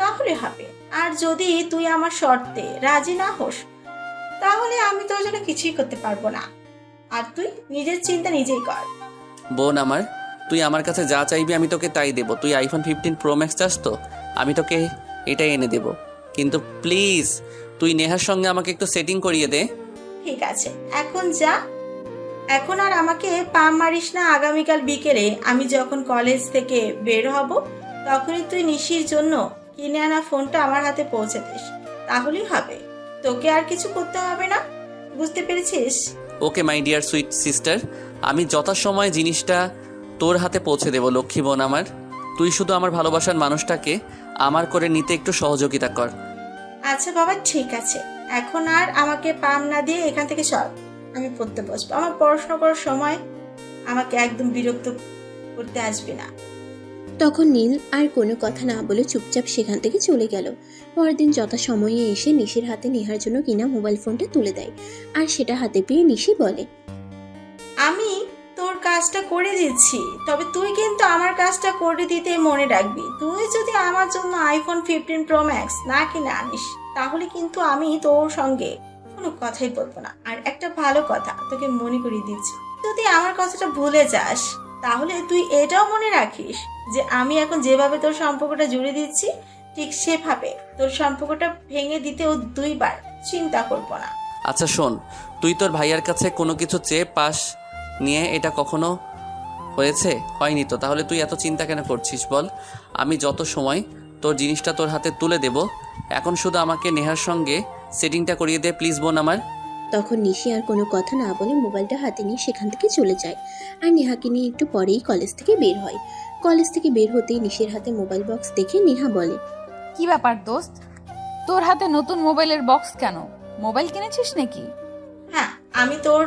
S5: তাহলে হবে। আর যদি তুই আমার শর্তে রাজি না হোস তাহলে আমি তোর জন্য কিছুই করতে পারবো না, আর তুই নিজের চিন্তা নিজেই কর।
S3: বোন আমার, তুই আমার কাছে যা চাইবি আমি তোকে তাই দেব। তুই আইফোন 15 প্রো ম্যাক্স চাস তো আমি তোকে এটাই এনে দেব, কিন্তু প্লিজ তুই নেহার সঙ্গে আমাকে একটু সেটিং করিয়ে দে।
S5: ঠিক আছে, এখন যা, এখন আর আমাকে পা মারিস না। আগামীকাল বিকেলে আমি যখন কলেজ থেকে বের হব তখনই তুই নিশির জন্য কিনে আনা ফোনটা আমার হাতে পৌঁছে দিস, তাহলেই হবে। তোকে আর কিছু করতে হবে না, বুঝতে পেরেছিস?
S3: ওকে মাই ডিয়ার সুইট সিস্টার, আমি যথাসময়ে জিনিসটা তোর হাতে পৌঁছে দেব লক্ষ্মী বোন আমার। তুই শুধু আমার ভালোবাসার মানুষটাকে আমার করে নিতে একটু সহযোগিতা কর।
S5: আচ্ছা বাবা, ঠিক আছে, এখন আর আমাকে পাম না দিয়ে এখান থেকে সর, আমি পড়তে বসবো। আমার পড়াশোনা করার সময় আমাকে একদম বিরক্ত করতে আসবে না।
S4: তখন নীল আর কোনো কথা না বলে চুপচাপ সেখান থেকে চলে গেল। পরের দিন যথাসময়ে এসে নিশির হাতে নেহার জন্য কিনা মোবাইল ফোনটা তুলে দেয়, আর সেটা হাতে পেয়ে নিশি বলে,
S5: আমি তোর কাজটা করে দিচ্ছি, তবে তুই কিন্তু আমার কাজটা করে দিতে মনে রাখবি। তুই যদি আমার জন্য আইফোন 15 প্রো ম্যাক্স না কিনে আনিস তাহলে কিন্তু আমি তোর সঙ্গে কোনো কথাই বলবো না। আর একটা ভালো কথা তোকে মনে করিয়ে দিচ্ছি, যদি আমার কথাটা ভুলে যাস তাহলে তুই এটাও মনে রাখিস যে আমি এখন যেভাবে তোর সম্পর্কটা জুড়ে দিচ্ছি ঠিক সেভাবে তোর সম্পর্কটা ভেঙে দিতেও দুইবার চিন্তা করবো না।
S3: আচ্ছা শোন, তুই তোর ভাইয়ার কাছে কোনো কিছু চেয়ে পাস নিয়ে এটা কখনো হয়েছে? হয়নি তো, তাহলে তুই এত চিন্তা কেন করছিস বল? আমি যত সময় তোর জিনিসটা তোর হাতে তুলে দেব, এখন শুধু আমাকে নেহার সঙ্গে সেটিংটা করিয়ে দে প্লিজ বোন আমার।
S4: তখন নিশি আর কোনো কথা না বলে মোবাইলটা হাতে নিয়ে সেখান থেকে চলে যায়, আর নেহাকে নিয়ে একটু পরেই কলেজ থেকে বের হয়। কলেজ থেকে বের হতেই নিশির হাতে মোবাইল বক্স দেখে নেহা বলে,
S2: কি ব্যাপার দোস্ত, তোর হাতে নতুন মোবাইলের বক্স কেন? মোবাইল কিনেছিস নাকি?
S5: হ্যাঁ, আমি তোর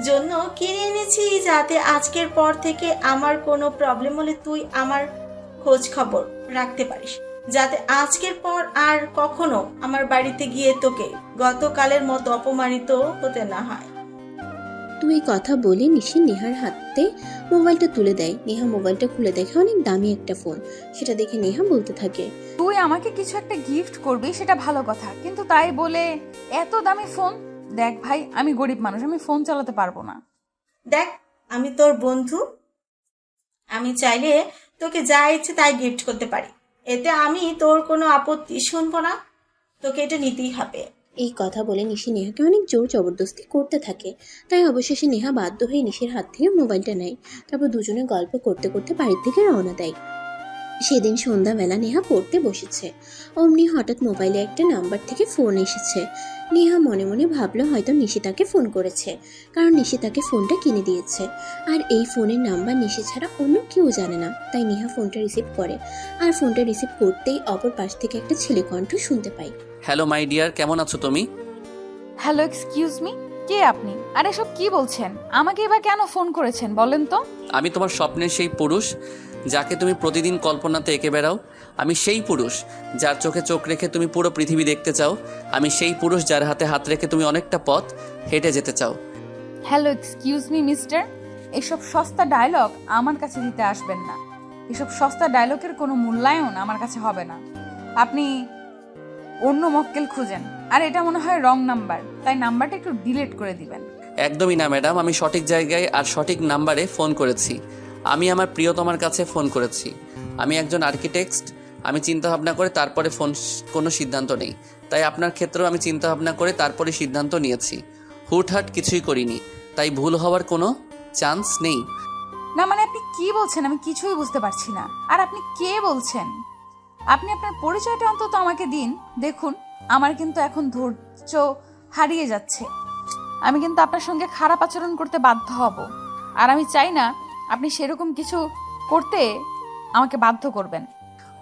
S5: জন্য কিনে এনেছি যাতে আজকের পর থেকে আমার কোনো প্রবলেম হলে তুই আমার খোঁজ খবর রাখতে পারিস, যাতে আজকের পর আর কখনো আমার বাড়িতে গিয়ে তোকে গতকালের মতো অপমানিত হতে না হয়।
S4: তুই কথা বলে নিশি নেহার হাতে মোবাইলটা তুলে দেয়। নেহা মোবাইলটা খুলে দেখে অনেক দামি একটা ফোন। সেটা দেখে নেহা বলতে থাকে,
S2: তুই আমাকে কিছু একটা গিফট করবি সেটা ভালো কথা, কিন্তু তাই বলে এত দামি ফোন? দেখ ভাই, আমি গরিব মানুষ, আমি ফোন চালাতে পারবো না।
S5: দেখ, আমি তোর বন্ধু, আমি চাইলে তোকে যা ইচ্ছে তাই গিফট করতে পারি, এতে আমি তোর কোনো আপত্তি শুনবো না, তোকে এটা নিতেই হবে।
S4: এই কথা বলে নিশি নেহাকে অনেক জোর জবরদস্তি করতে থাকে। তাই অবশেষে নেহা বাধ্য হয়ে নিশির হাত থেকে মোবাইলটা নেয়। তারপর দুজনে গল্প করতে করতে বাড়ির থেকে রওনা দেয়। সেদিন সন্ধ্যাবেলা নেহা পড়তে বসেছে, অমনি হঠাৎ মোবাইলে একটা নাম্বার থেকে ফোন এসেছে। নেহা মনে মনে ভাবলো হয়তো নিশি তাকে ফোন করেছে, কারণ নিশি তাকে ফোনটা কিনে দিয়েছে, আর এই ফোনের নাম্বার নিশি ছাড়া অন্য কেউ জানে না। তাই নেহা ফোনটা রিসিভ করে, আর ফোনটা রিসিভ করতেই অপর পাশ থেকে একটা ছেলে কণ্ঠ শুনতে পায়।
S3: হ্যালো মাই ডিয়ার, কেমন আছো তুমি?
S2: হ্যালো, এক্সকিউজ মি, কে আপনি? আর এসব কি বলছেন? আমাকে এবার কেন ফোন করেছেন বলেন তো?
S3: আমি তোমার স্বপ্নের সেই পুরুষ যাকে তুমি প্রতিদিন কল্পনাতে এঁকে বেড়াও। আমি সেই পুরুষ যার চোখে চোখ রেখে তুমি পুরো পৃথিবী দেখতে চাও। আমি সেই পুরুষ যার হাতে হাত রেখে তুমি অনেকটা পথ হেঁটে যেতে চাও।
S2: হ্যালো, এক্সকিউজ মি মিস্টার, এসব সস্তা ডায়লগ আমার কাছে দিতে আসবেন না। এসব সস্তা ডায়লগের কোনো মূল্যায়ন আমার কাছে হবে না। আপনি অন্য মক্কেল খুঁজেন, আর এটা মনে হয় রং নাম্বার, তাই নাম্বারটা একটু ডিলিট করে দিবেন।
S3: একদমই না ম্যাডাম, আমি সঠিক জায়গায় আর সঠিক নাম্বারে ফোন করেছি। আমি আমার প্রিয়তমার কাছে ফোন করেছি। আমি একজন আর্কিটেক্ট, আমি চিন্তাভাবনা করে তারপরে কোনো সিদ্ধান্ত নেই। তাই আপনার ক্ষেত্রেও আমি চিন্তাভাবনা করে তারপরে সিদ্ধান্ত নিয়েছি। হুটহাট কিছুই করিনি, তাই ভুল হওয়ার কোনো চান্স নেই।
S2: না মানে আপনি কি বলছেন আমি কিছুই বুঝতে পারছি না। আর আপনি কে বলছেন? আপনি আপনার পরিচয়টা অন্তত আমাকে দিন। দেখুন আমার কিন্তু এখন ধৈর্য হারিয়ে যাচ্ছে। আমি কিন্তু আপনার সঙ্গে খারাপ আচরণ করতে বাধ্য হব, আর আমি চাই না আপনি সেরকম কিছু করতে আমাকে বাধ্য করবেন।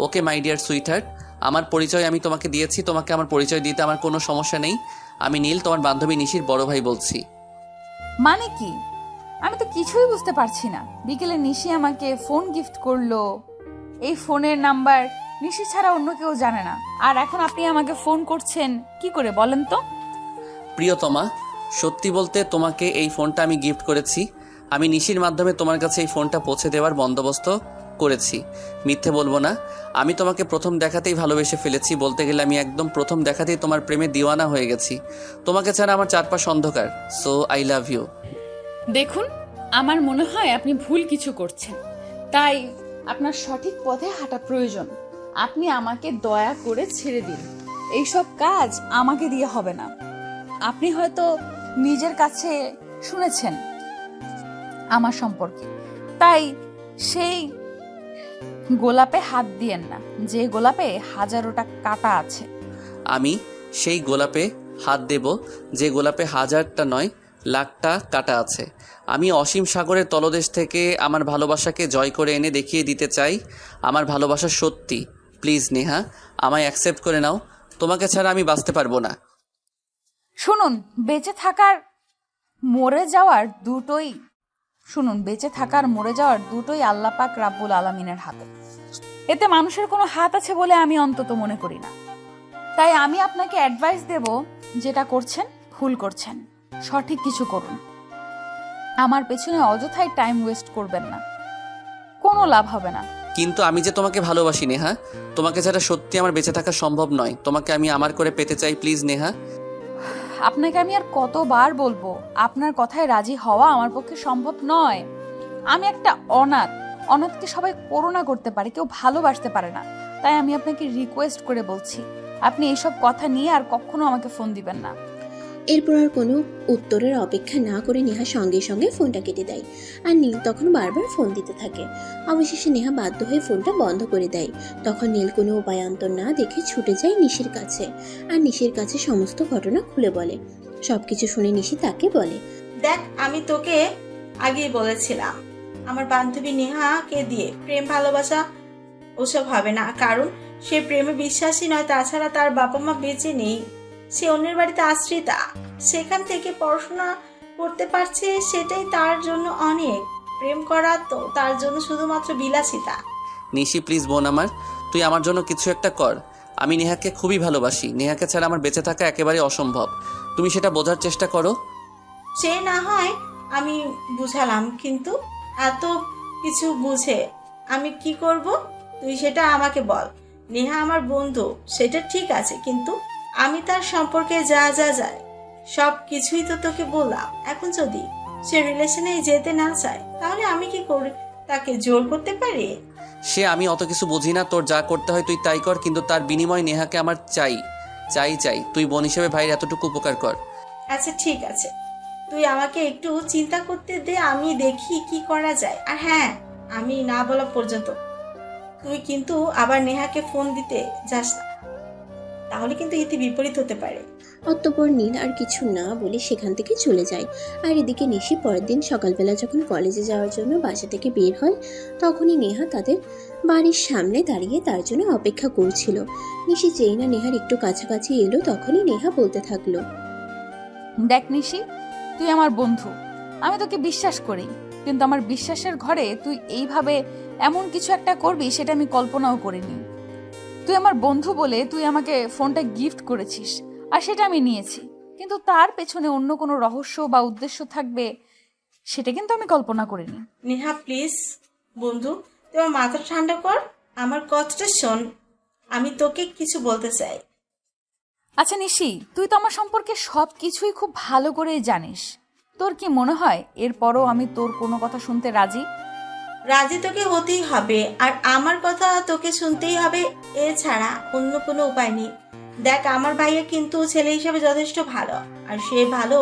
S3: ওকে মাই ডিয়ার সুইটহার্ট, আমার পরিচয় আমি তোমাকে দিয়েছি, তোমাকে আমার পরিচয় দিতে আমার কোনো সমস্যা নেই। আমি নীল, তোমার বান্ধবী নিশির বড় ভাই বলছি।
S2: মানে কি? আমি তো কিছুই বুঝতে পারছি না। বিকেলে নিশি আমাকে ফোন গিফট করলো, এই ফোনের নাম্বার নিশি ছাড়া অন্য কেউ জানে না, আর এখন আপনি আমাকে ফোন করছেন কি করে বলেন তো?
S3: প্রিয়তমা, সত্যি বলতে তোমাকে এই ফোনটা আমি গিফট করেছি। আমি নিশির মাধ্যমে তোমার কাছে এই ফোনটা পৌঁছে দেওয়ার বন্দোবস্ত করেছি। মিথ্যে বলবো না, আমি তোমাকে প্রথম দেখাতেই ভালোবেসে ফেলেছি। বলতে গেলে আমি একদম প্রথম দেখাতেই তোমার প্রেমে দিওয়ানা হয়ে গেছি। তোমাকে ছাড়া আমার চারপাশ অন্ধকার। So I love you.
S2: দেখুন আমার মনে হয় আপনি ভুল কিছু করছেন, তাই আপনার সঠিক পথে হাঁটা প্রয়োজন। আপনি আমাকে দয়া করে ছেড়ে দিন, এইসব কাজ আমাকে দিয়ে হবে না। আপনি হয়তো নিজের কাছে শুনেছেন আমার সম্পর্কে, তাই সেই গোলাপে হাত দিয়েন না যে গোলাপে হাজারোটা কাঁটা আছে।
S3: আমি সেই গোলাপে হাত দেব যে গোলাপে হাজারটা নয় লাখটা কাটা আছে। আমি অসীম সাগরের তলদেশ থেকে আমার ভালোবাসাকে জয় করে এনে দেখিয়ে দিতে চাই আমার ভালোবাসা সত্যি। প্লিজ নেহা, আমায় অ্যাকসেপ্ট করে নাও। তোমাকে ছাড়া আমি বাঁচতে পারবো না।
S2: শুনুন, বেঁচে থাকার মরে যাওয়ার দুটোই আল্লাহ পাক রাব্বুল আলামিনের হাতে। এতে মানুষের কোনো হাত আছে বলে আমি অন্তত মনে করি না। তাই আমি আপনাকে অ্যাডভাইস দেব, যেটা করছেন ভুল করছেন, সঠিক কিছু করুন। আমার পেছনে অযথাই টাইম ওয়েস্ট করবেন না, কোনো লাভ হবে না।
S3: কিন্তু আমি যে তোমাকে ভালোবাসি নেহা, তোমাকে ছাড়া সত্যি আমার বেঁচে থাকা সম্ভব নয়। তোমাকে আমি আমার করে পেতে চাই, প্লিজ নেহা।
S2: আপনাকে আমি আর কতবার বলবো, আপনার কথায় রাজি হওয়া আমার পক্ষে সম্ভব নয়। আমি একটা অনাথকে সবাই করুণা করতে পারে, কেউ ভালোবাসতে পারে না। তাই আমি আপনাকে রিকোয়েস্ট করে বলছি, আপনি এইসব কথা নিয়ে আর কখনো আমাকে ফোন দিবেন না।
S4: এরপর আর কোনো উত্তরের অপেক্ষা না করে নেহা সঙ্গে সঙ্গে ফোনটা কেটে দেয়। আর নীল তখন বারবার ফোন দিতে থাকে। অবশেষে নেহা বাধ্য হয়ে ফোনটা বন্ধ করে দেয়। তখন নীল কোনো উপায়ান্তর না দেখে ছুটে যায় নিশির কাছে, আর নিশির কাছে সমস্ত ঘটনা খুলে বলে। সবকিছু শুনে নিশি তাকে বলে,
S5: দেখ, আমি তোকে আগেই বলেছিলাম আমার বান্ধবী নেহাকে দিয়ে প্রেম ভালোবাসা ওসব হবে না, কারণ সে প্রেমে বিশ্বাসী নয়। তাছাড়া তার বাবা মা বেঁচে নেই, সে অন্যের বাড়িতে আশ্রিতা। সেখান থেকে পড়াশোনা করতে পারছে, সেটাই তার জন্য অনেক। প্রেম করা তো তার জন্য শুধুমাত্র বিলাসিতা।
S3: নিশি প্লিজ বোন আমার, তুই আমার জন্য কিছু একটা কর। আমি নেহাকে খুবই ভালোবাসি। নেহাকে ছাড়া আমার বেঁচে থাকা একেবারে অসম্ভব। তুমি সেটা বোঝার চেষ্টা করো।
S5: সে না হয় আমি বুঝালাম, কিন্তু এত কিছু বুঝে আমি কি করব? তুই সেটা আমাকে বল। নেহা আমার বন্ধু, সেটা ঠিক আছে, কিন্তু আমি তার সম্পর্কে যা যায় সব কিছুই তো তোকে বললাম। এখন যদি সে রিলেশনে যেতে না চায়, তাহলে আমি কি করে তাকে জোর করতে পারি?
S3: সে আমি অত কিছু বুঝি না, তোর যা করতে হয় তুই তাই কর, কিন্তু তার বিনিময় নেহাকে আমার চাই। তুই বোন হিসেবে ভাইয়ের এতটুকু উপকার কর।
S5: আচ্ছা ঠিক আছে, তুই আমাকে একটু চিন্তা করতে দে, আমি দেখি কি করা যায়। আর হ্যাঁ, আমি না বলা পর্যন্ত তুই কিন্তু আবার নেহাকে ফোন দিতে যাস না, তাহলে কিন্তু এতে বিপরীত হতে পারে।
S4: অতঃপর নীল আর কিছু না বলে সেখান থেকে চলে যায়। আর এদিকে নিশি পরের দিন সকালবেলা যখন কলেজে যাওয়ার জন্য বাসা থেকে বের হয়, তখনই নেহা তাদের বাড়ির সামনে দাঁড়িয়ে তার জন্য অপেক্ষা করছিল। নিশি যেই না নেহার একটু কাছাকাছি এলো, তখনই নেহা বলতে থাকলো,
S2: দেখ নিশি, তুই আমার বন্ধু, আমি তোকে বিশ্বাস করি, কিন্তু আমার বিশ্বাসের ঘরে তুই এইভাবে এমন কিছু একটা করবি সেটা আমি কল্পনাও করিনি। তুই আমার বন্ধু বলে তুই আমাকে ফোনটা গিফট করেছিস, আর সেটা আমি নিয়েছি, কিন্তু তার পেছনে অন্য কোনো রহস্য বা উদ্দেশ্য থাকবে সেটা কিন্তু আমি কল্পনা করিনি।
S5: নেহা প্লিজ বন্ধু, তুই আমার মাথা ঠান্ডা কর, আমার কথাটা শোন, আমি তোকে কিছু বলতে চাই।
S2: আচ্ছা নিশি, তুই তো আমার সম্পর্কে সব কিছুই খুব ভালো করে জানিস। তোর কি মনে হয় এরপরও আমি তোর কোনো কথা শুনতে রাজি?
S5: রাজি তোকে হতেই হবে, আর আমার কথা তোকে শুনতেই হবে, এছাড়া অন্য কোনো উপায় নেই। দেখ, আমার ভাইয়া কিন্তু ছেলে হিসেবে যথেষ্ট ভালো, আর সে ভালো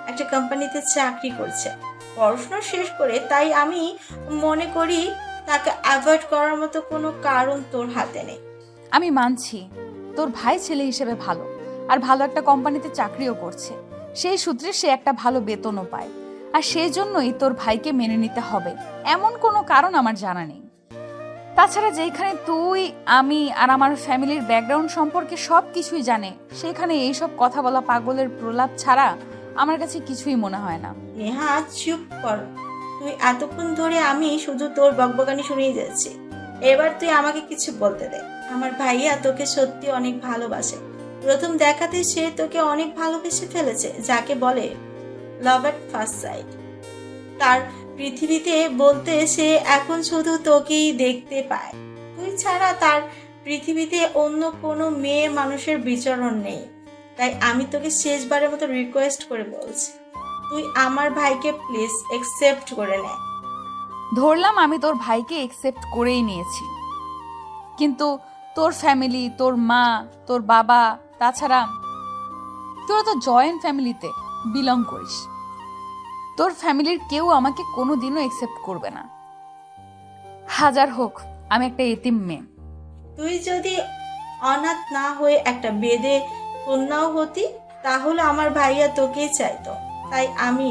S5: একটা কোম্পানিতে চাকরি করছে পড়াশোনা শেষ করে। তাই আমি মনে করি তাকে অ্যাভয়েড করার মতো কোনো কারণ তোর হাতে নেই।
S2: আমি মানছি তোর ভাই ছেলে হিসেবে ভালো, আর ভালো একটা কোম্পানিতে চাকরিও করছে। সেই সূত্রে সে একটা ভালো বেতনও পায়, আর সেই জন্যই তোর ভাইকে মেনে নিতে হবে, এমন কোনো কারণ আমার জানা নেই। তাছাড়া যেখানে তুই, আমি আর আমার ফ্যামিলির ব্যাকগ্রাউন্ড সম্পর্কে সব কিছুই জানে, সেখানে এইসব কথা বলা পাগলের প্রলাপ ছাড়া আমার কাছে কিছুই মনে হয় না।
S5: নেহা, চুপ কর। তুই এতক্ষণ ধরে আমি শুধু তোর বকবকানি শুনেই যাচ্ছি, এবার তুই আমাকে কিছু বলতে দে। আমার ভাইয়া তোকে সত্যি অনেক ভালোবাসে। প্রথম দেখাতে সে তোকে অনেক ভালোবেসে ফেলেছে, যাকে বলে লাভ এট ফার্স্ট সাইট। তার পৃথিবীতে বলতে সে এখন শুধু তোকেই দেখতে পায়। তুই ছাড়া তার পৃথিবীতে অন্য কোনো মেয়ে মানুষের বিচরণ নেই। তাই আমি তোকে শেষবারের মতো রিকোয়েস্ট করে বলছি, তুই আমার ভাইকে প্লিজ একসেপ্ট করে নে।
S2: ধরলাম আমি তোর ভাইকে একসেপ্ট করেই নিয়েছি, কিন্তু তোর ফ্যামিলি, তোর মা, তোর বাবা, তাছাড়া তোরা তো জয়েন্ট ফ্যামিলিতে বিলং করিস। তোর ফ্যামিলির কেউ আমাকে কোনোদিনও একসেপ্ট করবে না। হাজার হোক, আমি একটা এতিম মেয়ে।
S5: তুই যদি অনাথ না হয়ে একটা বেদে কন্যাও হতি, তাহলে আমার ভাইয়া তোকেই চাইতো। তাই আমি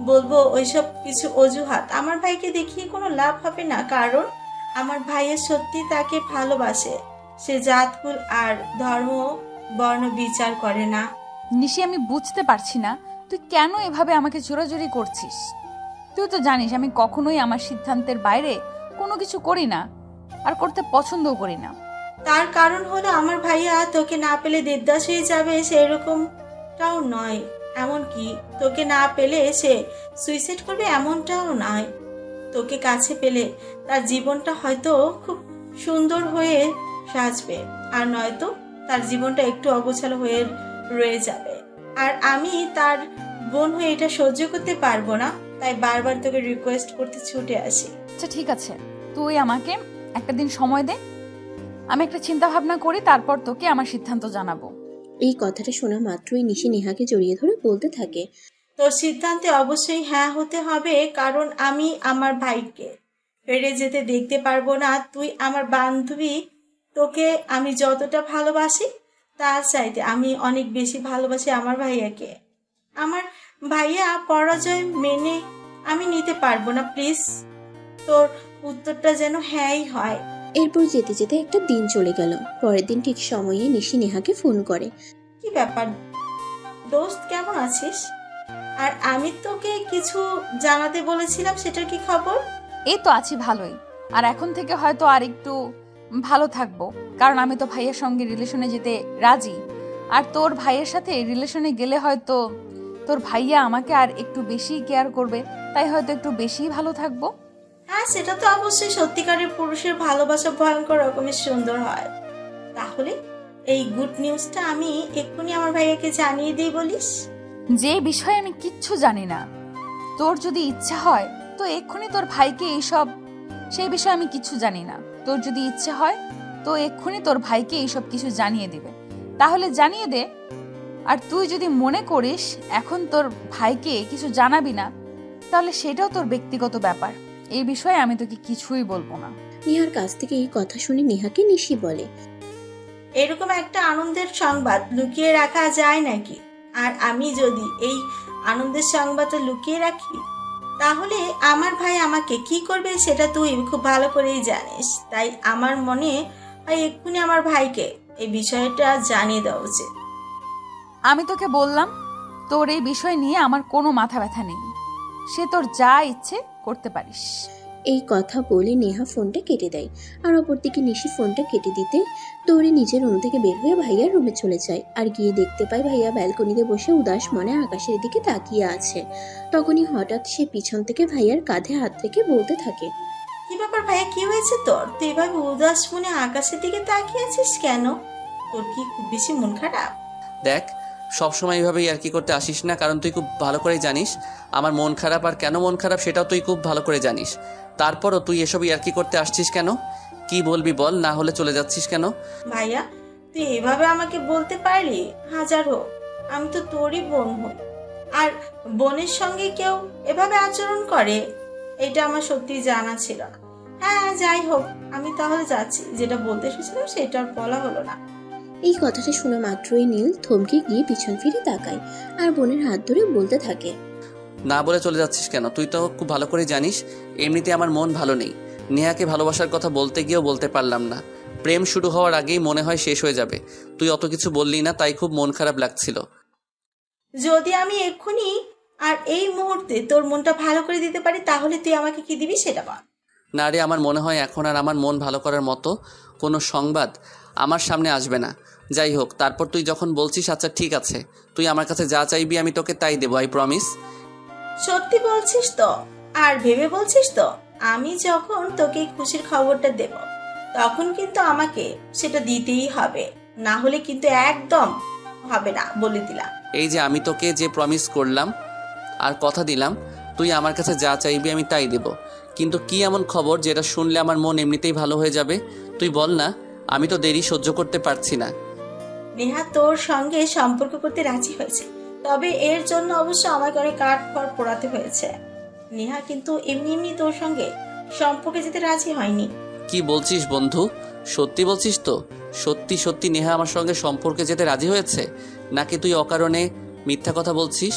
S5: বলবো ওইসব কিছু অজুহাত আমার ভাইকে দেখিয়ে কোনো লাভ হবে না, কারণ আমার ভাইয়া সত্যি তাকে ভালোবাসে। সে জাতকুল আর ধর্ম বর্ণ বিচার করে না।
S2: নিশি, আমি বুঝতে পারছি না তুই কেন এভাবে আমাকে জোরাজোরি করছিস। তুই তো জানিস আমি কখনোই আমার সিদ্ধান্তের বাইরে কোনো কিছু করি না, আর করতে পছন্দও করি না।
S5: তার কারণ হলো আমার ভাইয়া তোকে না পেলে দেবদাস হয়ে যাবে সেরকমটাও নয়, এমনকি তোকে না পেলে সে সুইসাইড করবে এমনটাও নয়। তোকে কাছে পেলে তার জীবনটা হয়তো খুব সুন্দর হয়ে সাজবে, আর নয়তো তার জীবনটা একটু অগোছালো হয়ে রয়ে যাবে। আর আমি তার বোন হয়ে এটা সহ্য করতে পারবো না, তাই বারবার তোকে রিকোয়েস্ট করতে ছুটে আসি।
S2: আচ্ছা ঠিক আছে, তুই আমাকে একটা দিন সময় দে, আমি একটা চিন্তা ভাবনা করি, তারপর তোকে আমার সিদ্ধান্ত জানাবো।
S4: এই কথাটা শোনা মাত্রই নিশি নেহাকে জড়িয়ে ধরে বলতে থাকে,
S5: তোর সিদ্ধান্তে অবশ্যই হ্যাঁ হতে হবে, কারণ আমি আমার ভাইকে ফেরে যেতে দেখতে পারবো না। তুই আমার বান্ধবী, তোকে আমি যতটা ভালোবাসি তার চাইতে আমি অনেক বেশি ভালোবাসি আমার ভাইয়াকে। আমার ভাইয়া পরাজয় মেনে আমি নিতে পারবো না। প্লিজ তোর উত্তরটা যেন হ্যাঁই হয়।
S4: এরপর যেতে যেতে একটা দিন চলে গেল। পরের দিন ঠিক সময়ে নিশি নেহাকে ফোন করে।
S5: কি ব্যাপার দোস্ত, কেমন আছিস? আর আমি তোকে কিছু জানাতে বলেছিলাম, সেটার কি খবর?
S2: এই তো আছি ভালোই, আর এখন থেকে হয়তো আর একটু ভালো থাকবো, কারণ আমি তো ভাইয়ের সঙ্গে রিলেশনে যেতে রাজি। আর তোর ভাইয়ের সাথে রিলেশনে গেলে হয়তো তোর ভাইয়া আমাকে আর একটু বেশি কেয়ার করবে, তাই হয়তো একটু বেশি ভালো থাকবো।
S5: হ্যাঁ, সেটা তো অবশ্যই। সত্যিকারের পুরুষের ভালোবাসা ভয়ঙ্কর রকমের সুন্দর হয়। তাহলে এই গুড নিউজটা আমি এক্ষুনি আমার ভাইয়াকে জানিয়ে দিই বলিস?
S2: যে বিষয়ে আমি কিচ্ছু জানি না, তোর যদি ইচ্ছা হয় তো এক্ষুনি তোর ভাইকে এইসব, সেই বিষয়ে আমি কিছু জানি না, তোর যদি ইচ্ছে হয় তো এক্ষুনি তোর ভাইকে এইসব কিছু জানিয়ে দিবে, তাহলে জানিয়ে দে। আর তুই যদি মনে করিস এখন তোর ভাইকে কিছু জানাবি না, তাহলে সেটাও তোর ব্যক্তিগত ব্যাপার, এই বিষয়ে আমি তোকে কিছুই বলবো না।
S4: নেহার কাছ থেকে এই কথা শুনে নেহাকে নিশি বলে,
S5: এরকম একটা আনন্দের সংবাদ লুকিয়ে রাখা যায় নাকি? আর আমি যদি এই আনন্দের সংবাদটা লুকিয়ে রাখি, তাহলে আমার ভাই আমাকে কি করবে সেটা তুই খুব ভালো করেই জানিস। তাই আমার মনে হয় এক্ষুনি আমার ভাইকে এই বিষয়টা জানিয়ে দেওয়া উচিত।
S2: আমি তোকে বললাম, তোর এই বিষয় নিয়ে আমার কোনো মাথা ব্যথা নেই, সে তোর যা ইচ্ছে করতে পারিস।
S4: এই কথা বলে নেহা ফোনটা কেটে দেয়। আর অপরদিকে নিশি ফোনটা কেটে দিতে দৌড়ে নিজের রুম থেকে বের হয়ে ভাইয়ার রুমে চলে যায়। আর গিয়ে দেখতে পায় ভাইয়া ব্যালকনিতে বসে উদাস মনে আকাশের দিকে তাকিয়ে আছে। তখনই হঠাৎ সে পিছন থেকে ভাইয়ার কাঁধে হাত রেখে বলতে থাকে,
S5: কি ব্যাপার ভাইয়া, কি হয়েছে তোর? তুই এভাবে উদাস মনে আকাশের দিকে তাকিয়ে আছিস কেন? তোর কি খুব বেশি মন খারাপ?
S3: দেখ, সবসময় এইভাবে ইয়ার্কি করতে আসিস না, কারণ তুই খুব ভালো করেই জানিস আমার মন খারাপ, আর কেন মন খারাপ সেটাও তুই খুব ভালো করে জানিস। তারপরও তুই এসব ইয়ার্কি করতে আসছিস কেন? কি বলবি বল, না হলে চলে যাচ্ছিস কেন?
S5: ভাইয়া, তুই এভাবে আমাকে বলতে পারলি? হাজার হোক, আমি তো তোরই বোন হই। আর বোনের সঙ্গে কেউ এভাবে আচরণ করে, এটা আমার সত্যি জানা ছিল না। হ্যাঁ, যাই হোক, আমি তাহলে যাচ্ছি। যেটা বলতে এসেছিলাম সেটা আর বলা হলো না।
S4: এই কথাটা শোনা মাত্রই নীল থমকে গিয়ে পিছন ফিরে তাকায় আর বোনের হাত ধরে বলতে থাকে,
S3: না বলে চলে যাচ্ছিস কেন? তুই তো খুব ভালো করে জানিস এমনিতে আমার মন ভালো নেই। নেহাকে ভালোবাসার কথা বলতে গিয়েও বলতে পারলাম না। প্রেম শুরু হওয়ার আগেই মনে হয় শেষ হয়ে যাবে। তুই অত কিছু বললি না, তাই খুব মন খারাপ লাগছিল।
S5: যদি আমি এক্ষুনি আর এই মুহূর্তে তোর মনটা ভালো করে দিতে পারি, তাহলে তুই আমাকে কি দিবি সেটা বল।
S3: না রে, আমার মনে হয় এখন আর আমার মন ভালো করার মতো কোনো সংবাদ আমার সামনে আসবে না। যাই হোক, তারপর তুই যখন বলছিস আচ্ছা ঠিক আছে, তুই আমার কাছে যা চাইবি আমি তোকে তাই দেবো, আই প্রমিস।
S5: সত্যি বলছিস তো? আর ভেবে বলছিস তো? আমি যখন তোকে এই খুশির খবরটা দেব, তখন কিন্তু আমাকে সেটা দিতেই হবে, না হলে কিন্তু একদম হবে না, বলে দিলাম।
S3: এই যে আমি তোকে যে প্রমিস করলাম আর কথা দিলাম, তুই আমার কাছে যা চাইবি আমি তাই দেব। কিন্তু কি এমন খবর যেটা শুনলে আমার মন এমনিতেই ভালো হয়ে যাবে? তুই বল না, আমি তো দেরি সহ্য করতে পারছি না।
S5: নেহা তোর সঙ্গে সম্পর্ক করতে রাজি হয়েছে, তবে এর জন্য অবশ্য আমাকে অনেক কাঠ খড় পোড়াতে হয়েছে। নেহা কিন্তু এমনি এমনি তোর সঙ্গে সম্পর্কে যেতে রাজি হয়নি।
S3: কি বলছিস বন্ধু? সত্যি বলছিস তো? সত্যি সত্যি নেহা আমার সঙ্গে সম্পর্কে যেতে রাজি হয়েছে, নাকি তুই অকারণে মিথ্যা কথা বলছিস?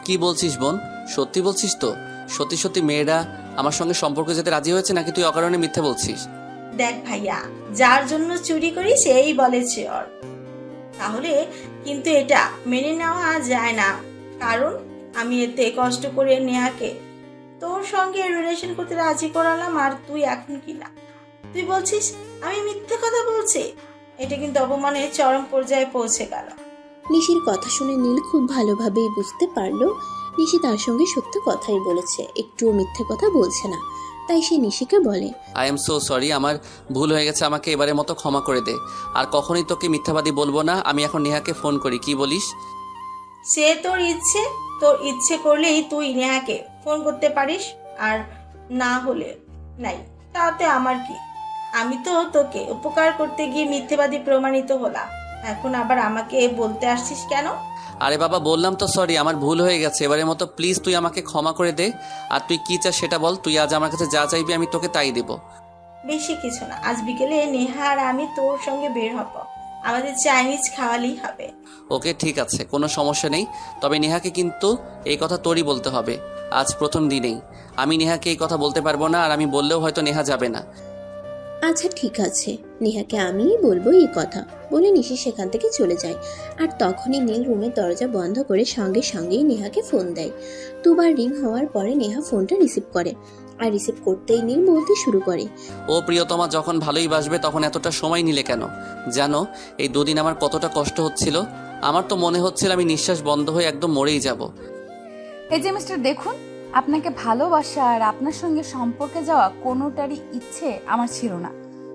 S3: কি বলছিস বোন? সত্যি বলছিস তো? সত্যি সত্যি মেয়েরা আমার সঙ্গে সম্পর্কে যেতে রাজি হয়েছে, নাকি তুই অকারণে মিথ্যা বলছিস?
S5: দেখ ভাইয়া, যার জন্য চুরি করি সেই বলেছে ওর, তাহলে কিন্তু এটা মেনে নেওয়া যায় না। কারণ আমি এতে কষ্ট করে নেহাকে তোর সঙ্গে রিলেশন করতে রাজি করালাম, আর তুই এখন কি না তুই বলছিস আমি মিথ্যে কথা বলছি। এটা কিন্তু অপমানের চরম পর্যায়ে পৌঁছে গেল।
S4: নিশির কথা শুনে নীল খুব ভালোভাবেই বুঝতে পারলো নিশি তার সঙ্গে সত্য কথাই বলেছে, একটুও মিথ্যে কথা বলছে না। তাই সে নিশিকে বলে,
S3: আই এম সো সরি, আমার ভুল হয়ে গেছে, আমাকে এবারের মতো ক্ষমা করে দে। আর কখনোই তোকে মিথ্যাবাদী বলবো না। আমি এখন নেহাকে ফোন করি, কি বলিস?
S5: সে তোর ইচ্ছে করলেই তুই নেহাকে ফোন করতে পারিস, আর না হলে নাই, তাতে আমার কি? আমি তো তোকে উপকার করতে গিয়ে মিথ্যেবাদী প্রমাণিত হলাম, এখন আবার আমাকে বলতে আসছিস কেন?
S3: আরে বাবা, বললাম তো সরি, আমার ভুল হয়ে গেছে, এবারের মতো প্লিজ তুই আমাকে ক্ষমা করে দে। আর তুই কি চাস সেটা বল। তুই আজ আমার কাছে যা চাইবি আমি তোকে তাই দেব।
S5: বেশি কিছু না, আজ বিকেলে নেহা আর আমি তোর সঙ্গে বের হব, আমাদের চাইনিজ খাওয়ালেই হবে।
S3: ওকে ঠিক আছে, কোনো সমস্যা নেই। তবে নেহাকে কিন্তু এই কথা তোরই বলতে হবে, আজ প্রথম দিনেই। আমি নেহাকে এই কথা বলতে পারবো না, আর আমি বললেও হয়তো নেহা যাবে না।
S4: আচ্ছা ঠিক আছে, নেহাকে আমিই বলবো এই কথা, বলে নিশি সেখান থেকে চলে যায়। আর তখনই নীল রুমের দরজা বন্ধ করে সঙ্গে সঙ্গেই নেহাকে ফোন দেয়। দুবার রিং হওয়ার পরে নেহা ফোনটা রিসিভ করে, আর রিসিভ করতেই নীল বলতে শুরু করে,
S3: ও প্রিয়তমা, যখন ভালোই বাসবে তখন এতটা সময় নিলে কেন? জানো এই দুদিন আমার কতটা কষ্ট হচ্ছিল। আমার তো মনে হচ্ছিল আমি নিঃশ্বাস বন্ধ হয়ে একদম মরেই যাব।
S2: এই যে মিস্টার, দেখুন, আপনাকে ভালোবাসা আর আপনার সঙ্গে সম্পর্কে যাওয়া কোনোটারই ইচ্ছে আমার ছিল না।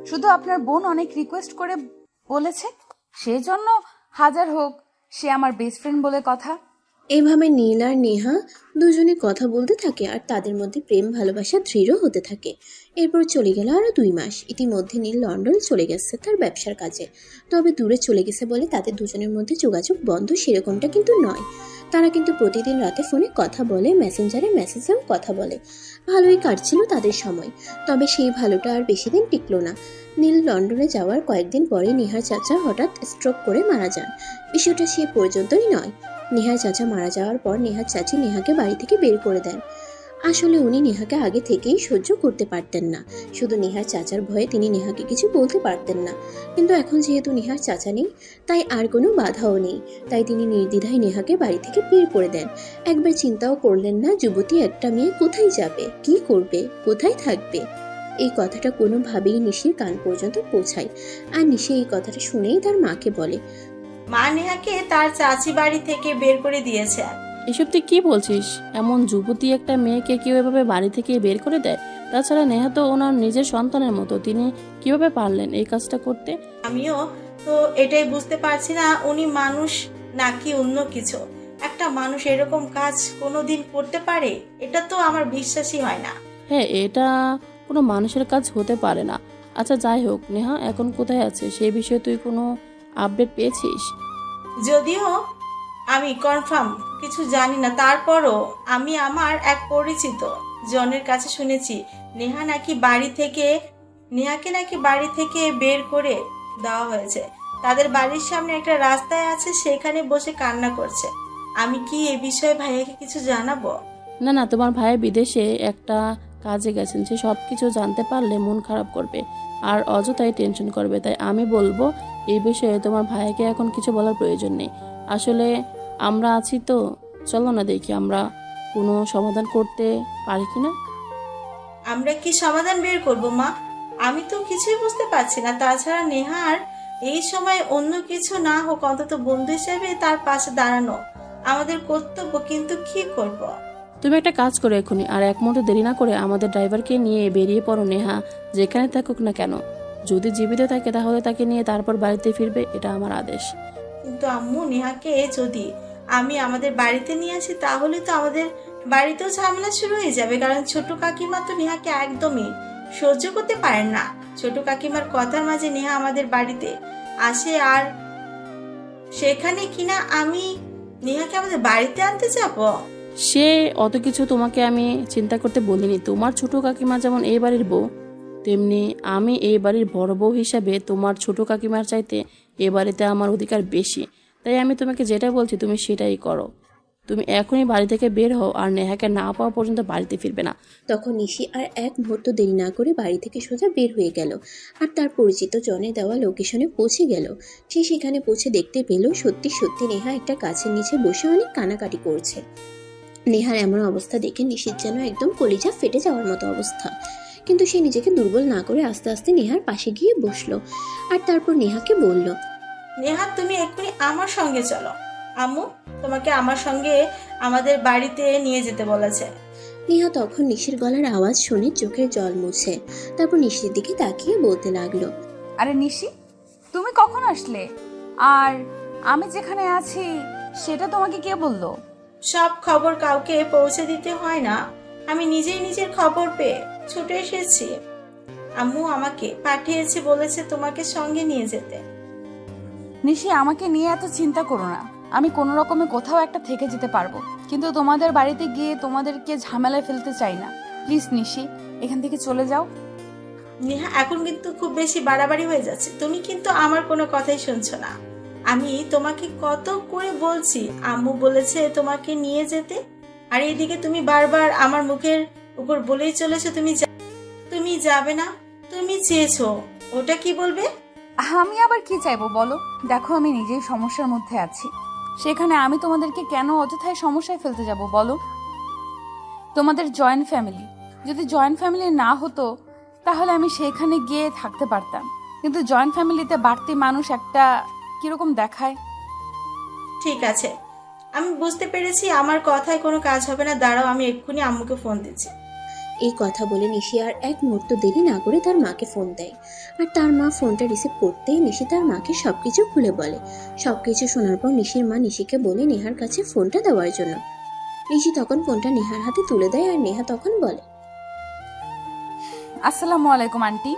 S2: শুধু আপনার বোন অনেক রিকোয়েস্ট করে বলেছে, সেই জন্য হাজার হোক সে আমার বেস্ট ফ্রেন্ড বলে কথা।
S4: এইভাবে নীল আর নেহা দুজনে কথা বলতে থাকে আর তাদের মধ্যে প্রেম ভালোবাসা দৃঢ় হতে থাকে। এরপর চলে গেল আরো 2 মাস। ইতিমধ্যে নীল লন্ডন চলে গেছে তার ব্যবসার কাজে। তবে দূরে চলে গেছে বলে তাদের দুজনের মধ্যে যোগাযোগ বন্ধ সেরকমটা কিন্তু নয়। তারা কিন্তু প্রতিদিন রাতে ফোনে কথা বলে, মেসেঞ্জারে মেসেজেও কথা বলে। ভালোই কাটছিল তাদের সময়। তবে সেই ভালোটা আর বেশি দিন টিকলো না। নীল লন্ডনে যাওয়ার কয়েকদিন পরে নেহার চাচা হঠাৎ স্ট্রোক করে মারা যান। বিষয়টা সে পর্যন্তই নয়, নেহার চাচা মারা যাওয়ার পর নেহার চাচি নেহাকে বাড়ি থেকে বের করে দেন। আসলে উনি নেহাকে আগে থেকেই সহ্য করতে পারতেন না, শুধু নেহার চাচার ভয়ে তিনি নেহাকে কিছু বলতে পারতেন না। কিন্তু এখন যেহেতু নেহার চাচা নেই, তাই আর কোনো বাধাও নেই। তাই তিনি নির্দ্বিধায় নেহাকে বাড়ি থেকে বের করে দেন। একবার চিন্তাও করলেন না যুবতী একটা মেয়ে কোথায় যাবে, কি করবে, কোথায় থাকবে। এই কথাটা কোনোভাবেই নিশির কান পর্যন্ত পৌঁছায়। আর নিশি এই কথাটা শুনেই তার মাকে বলে,
S5: মা নেহাকে তার চাচি বাড়ি থেকে বের করে দিয়েছে।
S6: এসব তুই কি বলছিস? এমন যুবতী একটা মেয়েকে কেউ এভাবে বাড়ি থেকে বের করে দেয়? তাছাড়া নেহা তো ওনার নিজের সন্তানের মতো, তিনি কিভাবে পারলেন এই কাজটা করতে?
S5: আমিও তো এটাই বুঝতে পারছি না, উনি মানুষ নাকি অন্য কিছু? একটা মানুষ এরকম কাজ কোনোদিন করতে পারে? এটা তো আমার বিশ্বাসই হয় না।
S6: হ্যাঁ, এটা কোনো মানুষের কাজ হতে পারে না। আচ্ছা যাই হোক, নেহা এখন কোথায় আছে সেই বিষয়ে তুই কোনো আপডেট পেয়েছিস?
S5: যদিও আমি কনফার্ম কিছু জানি না, তারপরও আমি আমার এক পরিচিত জনের কাছে শুনেছি নেহাকে নাকি বাড়ি থেকে বের করে দেওয়া হয়েছে। তাদের বাড়ির সামনে একটা রাস্তায় আছে, সেখানে বসে কান্না করছে। আমি কি এ বিষয়ে ভাইয়াকে কিছু জানাবো?
S6: না না, তোমার ভাই বিদেশে একটা কাজে গেছেন, সে সব কিছু জানতে পারলে মন খারাপ করবে আর অযথাই টেনশন করবে। তাই আমি বলবো এই বিষয়ে তোমার ভাইকে এখন কিছু বলার প্রয়োজন নেই। আসলে আমরা আছি তো, চলো না দেখি আমরা কোনো সমাধান করতে পারি কিনা।
S5: আমরা কি সমাধান বের করব মা? আমি তো কিছুই বুঝতে পারছি না। তাছাড়া নেহার এই সময় অন্য কিছু না হোক, অন্তত বন্ধু হিসেবে তার পাশে দাঁড়ানো আমাদের কর্তব্য। কিন্তু কি করব?
S6: তুমি একটা কাজ করো এখনই, আর এক মুহূর্ত দেরি না করে আমাদের ড্রাইভারকে নিয়ে বেরিয়ে পড়ো। নেহা যেখানে থাকুক না কেন, যদি জীবিত থাকে তাহলে তাকে নিয়ে তারপর বাড়িতে ফিরবে, এটা আমার আদেশ।
S5: কিন্তু আম্মু, নেহাকে যদি আমি আমাদের বাড়িতে নিয়ে আসি তাহলে তো আমাদের বাড়িতেও ঝামেলা শুরু হয়ে যাবে। কারণ ছোট কাকিমা তো নেহাকে একদমই সহ্য করতে পারেন না। ছোট কাকিমার কথার মাঝে নেহা আমাদের বাড়িতে আসে, আর সেখানে কিনা আমি নেহাকে আমাদের বাড়িতে আনতে যাবো।
S6: সে অত কিছু তোমাকে আমি চিন্তা করতে বলিনি। তোমার ছোট কাকিমা যেমন এই বাড়ির বউ, তেমনি আমি এই বাড়ির বড় বউ হিসাবে তোমার ছোট কাকিমার চাইতে এ বাড়িতে আমার অধিকার বেশি। তাই আমি তোমাকে যেটা বলছি তুমি সেটাই করো। তুমি এখনই বাড়ি থেকে বের হও, আর নেহাকে না পাওয়া পর্যন্ত বাড়িতে ফিরবে না।
S4: তখন নিশি আর এক মুহূর্ত দেরি না করে বাড়ি থেকে সোজা বের হয়ে গেল আর তার পরিচিত জনে দেওয়া লোকেশনে পৌঁছে গেল। সে সেখানে পৌঁছে দেখতে পেল সত্যি সত্যি নেহা একটা গাছের নিচে বসে অনেক কানাকাটি করছে। নেহার এমন অবস্থা দেখে নিশির যেন একদম কলিজা ফেটে যাওয়ার মতো অবস্থা। কিন্তু সে নিজেকে দুর্বল না করে আস্তে আস্তে নেহার পাশে গিয়ে বসলো আর তারপর নেহাকে বলল,
S5: নেহা, তুমি এক্ষুনি আমার সঙ্গে চলো। আম্মু তোমাকে আমার সঙ্গে আমাদের বাড়িতে নিয়ে যেতে বলেছে।
S4: নেহা তখন নিশির গলার আওয়াজ শুনে চোখের জল মুছে তারপর নিশির দিকে তাকিয়ে বলতে লাগলো,
S2: আরে নিশি, তুমি কখন আসলে? আর আমি যেখানে আছি সেটা তোমাকে কে বললো?
S5: সব খবর কাউকে পৌঁছে দিতে হয় না, আমি নিজেই নিজের খবর পেয়ে ছুটে এসেছি। আম্মু আমাকে পাঠিয়েছে, বলেছে তোমাকে সঙ্গে নিয়ে যেতে।
S2: নিশি, আমাকে নিয়ে এত চিন্তা করো না। আমি কোনো রকমে কোথাও একটা থেকে যেতে পারবো, কিন্তু তোমাদের বাড়িতে গিয়ে তোমাদেরকে ঝামেলায় ফেলতে চাই না। প্লিজ নিশি, এখান থেকে চলে যাও।
S5: নেহা, এখন কিন্তু খুব বেশি বাড়াবাড়ি হয়ে যাচ্ছে। তুমি কিন্তু আমার কোনো কথাই শুনছো না। আমি তোমাকে কত করে বলছি, আম্মু বলেছে তোমাকে নিয়ে যেতে, আর এইদিকে তুমি বারবার আমার মুখের উপর বলেই চলেছো তুমি যাবে না। তুমি চেয়েছো, ওটা কি বলবে?
S2: আমি আবার কি চাইবো বলো? দেখো, আমি নিজেই সমস্যার মধ্যে আছি, সেখানে আমি তোমাদেরকে কেন অযথায় সমস্যায় ফেলতে যাব বলো? তোমাদের জয়েন্ট ফ্যামিলি, যদি জয়েন্ট ফ্যামিলি না হতো তাহলে আমি সেখানে গিয়ে থাকতে পারতাম। কিন্তু জয়েন্ট ফ্যামিলিতে বাড়তি মানুষ একটা কিরকম দেখায়।
S5: ঠিক আছে, আমি বুঝতে পেরেছি, আমার কথায় কোনো কাজ হবে না। দাঁড়াও, আমি এক্ষুনি আম্মুকে ফোন দিচ্ছি।
S4: এই কথা বলে নিশি আর এক মুহূর্ত দেরি না করে তার মাকে ফোন দেয় আর তার মা ফোনটা রিসিভ করতেই নিশি তার মাকে সবকিছু খুলে বলে। সবকিছু শোনার পর নিশির মা নিশিকে বলে নেহার কাছে ফোনটা দেওয়ার জন্য। নিশি তখন ফোনটা নেহার হাতে তুলে দেয় আর নেহা তখন বলে,
S2: আসসালামু আলাইকুম আন্টি।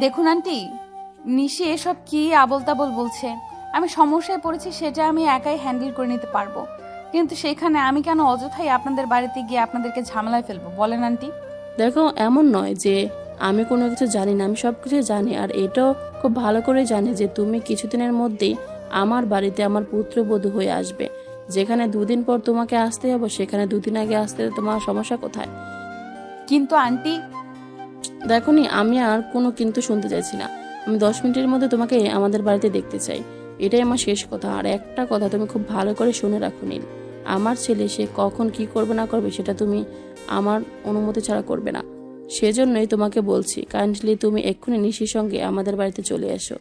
S2: দেখুন আন্টি, নিশি এসব কি আবল তাবল বলছে। আমি সমস্যায় পড়েছি, সেটা আমি একাই হ্যান্ডেল করে নিতে পারবো, কিন্তু সেখানে আমি কেন অযথাই আপনাদের বাড়িতে গিয়ে আপনাদেরকে ঝামেলায় ফেলবো বলেন আন্টি?
S6: দেখো, এমন নয় যে আমি কোনো কিছু জানি না, আমি সব কিছু জানি। আর এটাও খুব ভালো করে জানি যে তুমি কিছুদিনের মধ্যেই আমার বাড়িতে আমার পুত্রবধূ হয়ে আসবে। যেখানে 2 দিন পর তোমাকে আসতে হবে, সেখানে 2 দিন আগে আসতে তোমার সমস্যা কোথায়?
S2: কিন্তু আন্টি,
S6: দেখো নি, আমি আর কোনো কিন্তু শুনতে চাইছি না। আমি 10 মিনিটের মধ্যে তোমাকে আমাদের বাড়িতে দেখতে চাই, এটাই আমার শেষ কথা। আর একটা কথা তুমি খুব ভালো করে শুনে রাখো নীল, আমার ছেলে সে কখন কি করবে না করবে সেটা তুমি আমার অনুমতি ছাড়া করবে না। সেজন্যই তোমাকে বলছি, কাইন্ডলি তুমি এক্ষুনি নিশির সঙ্গে আমাদের বাড়িতে চলে এসো।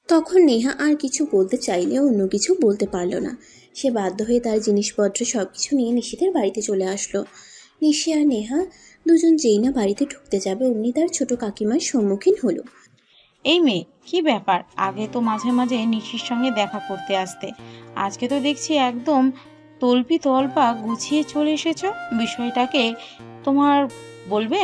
S4: তখন নেহা আর কিছু বলতে চাইলেও অন্য কিছু বলতে পারল না। সে বাধ্য হয়ে তার জিনিসপত্র সবকিছু নিয়ে নিশিদের বাড়িতে চলে আসলো। নিশি আর নেহা দুজন যেই না বাড়িতে ঢুকতে যাবে অমনি তার ছোট কাকিমার সম্মুখীন হলো।
S7: এই মেয়ে, কি ব্যাপার, আগে তো মাঝে মাঝে নিশির সঙ্গে দেখা করতে আসতে, আজকে তো দেখছি একদম তল্পি তল্পা গুছিয়ে চলে এসেছো। বিষয়টাকে তোমার বলবে?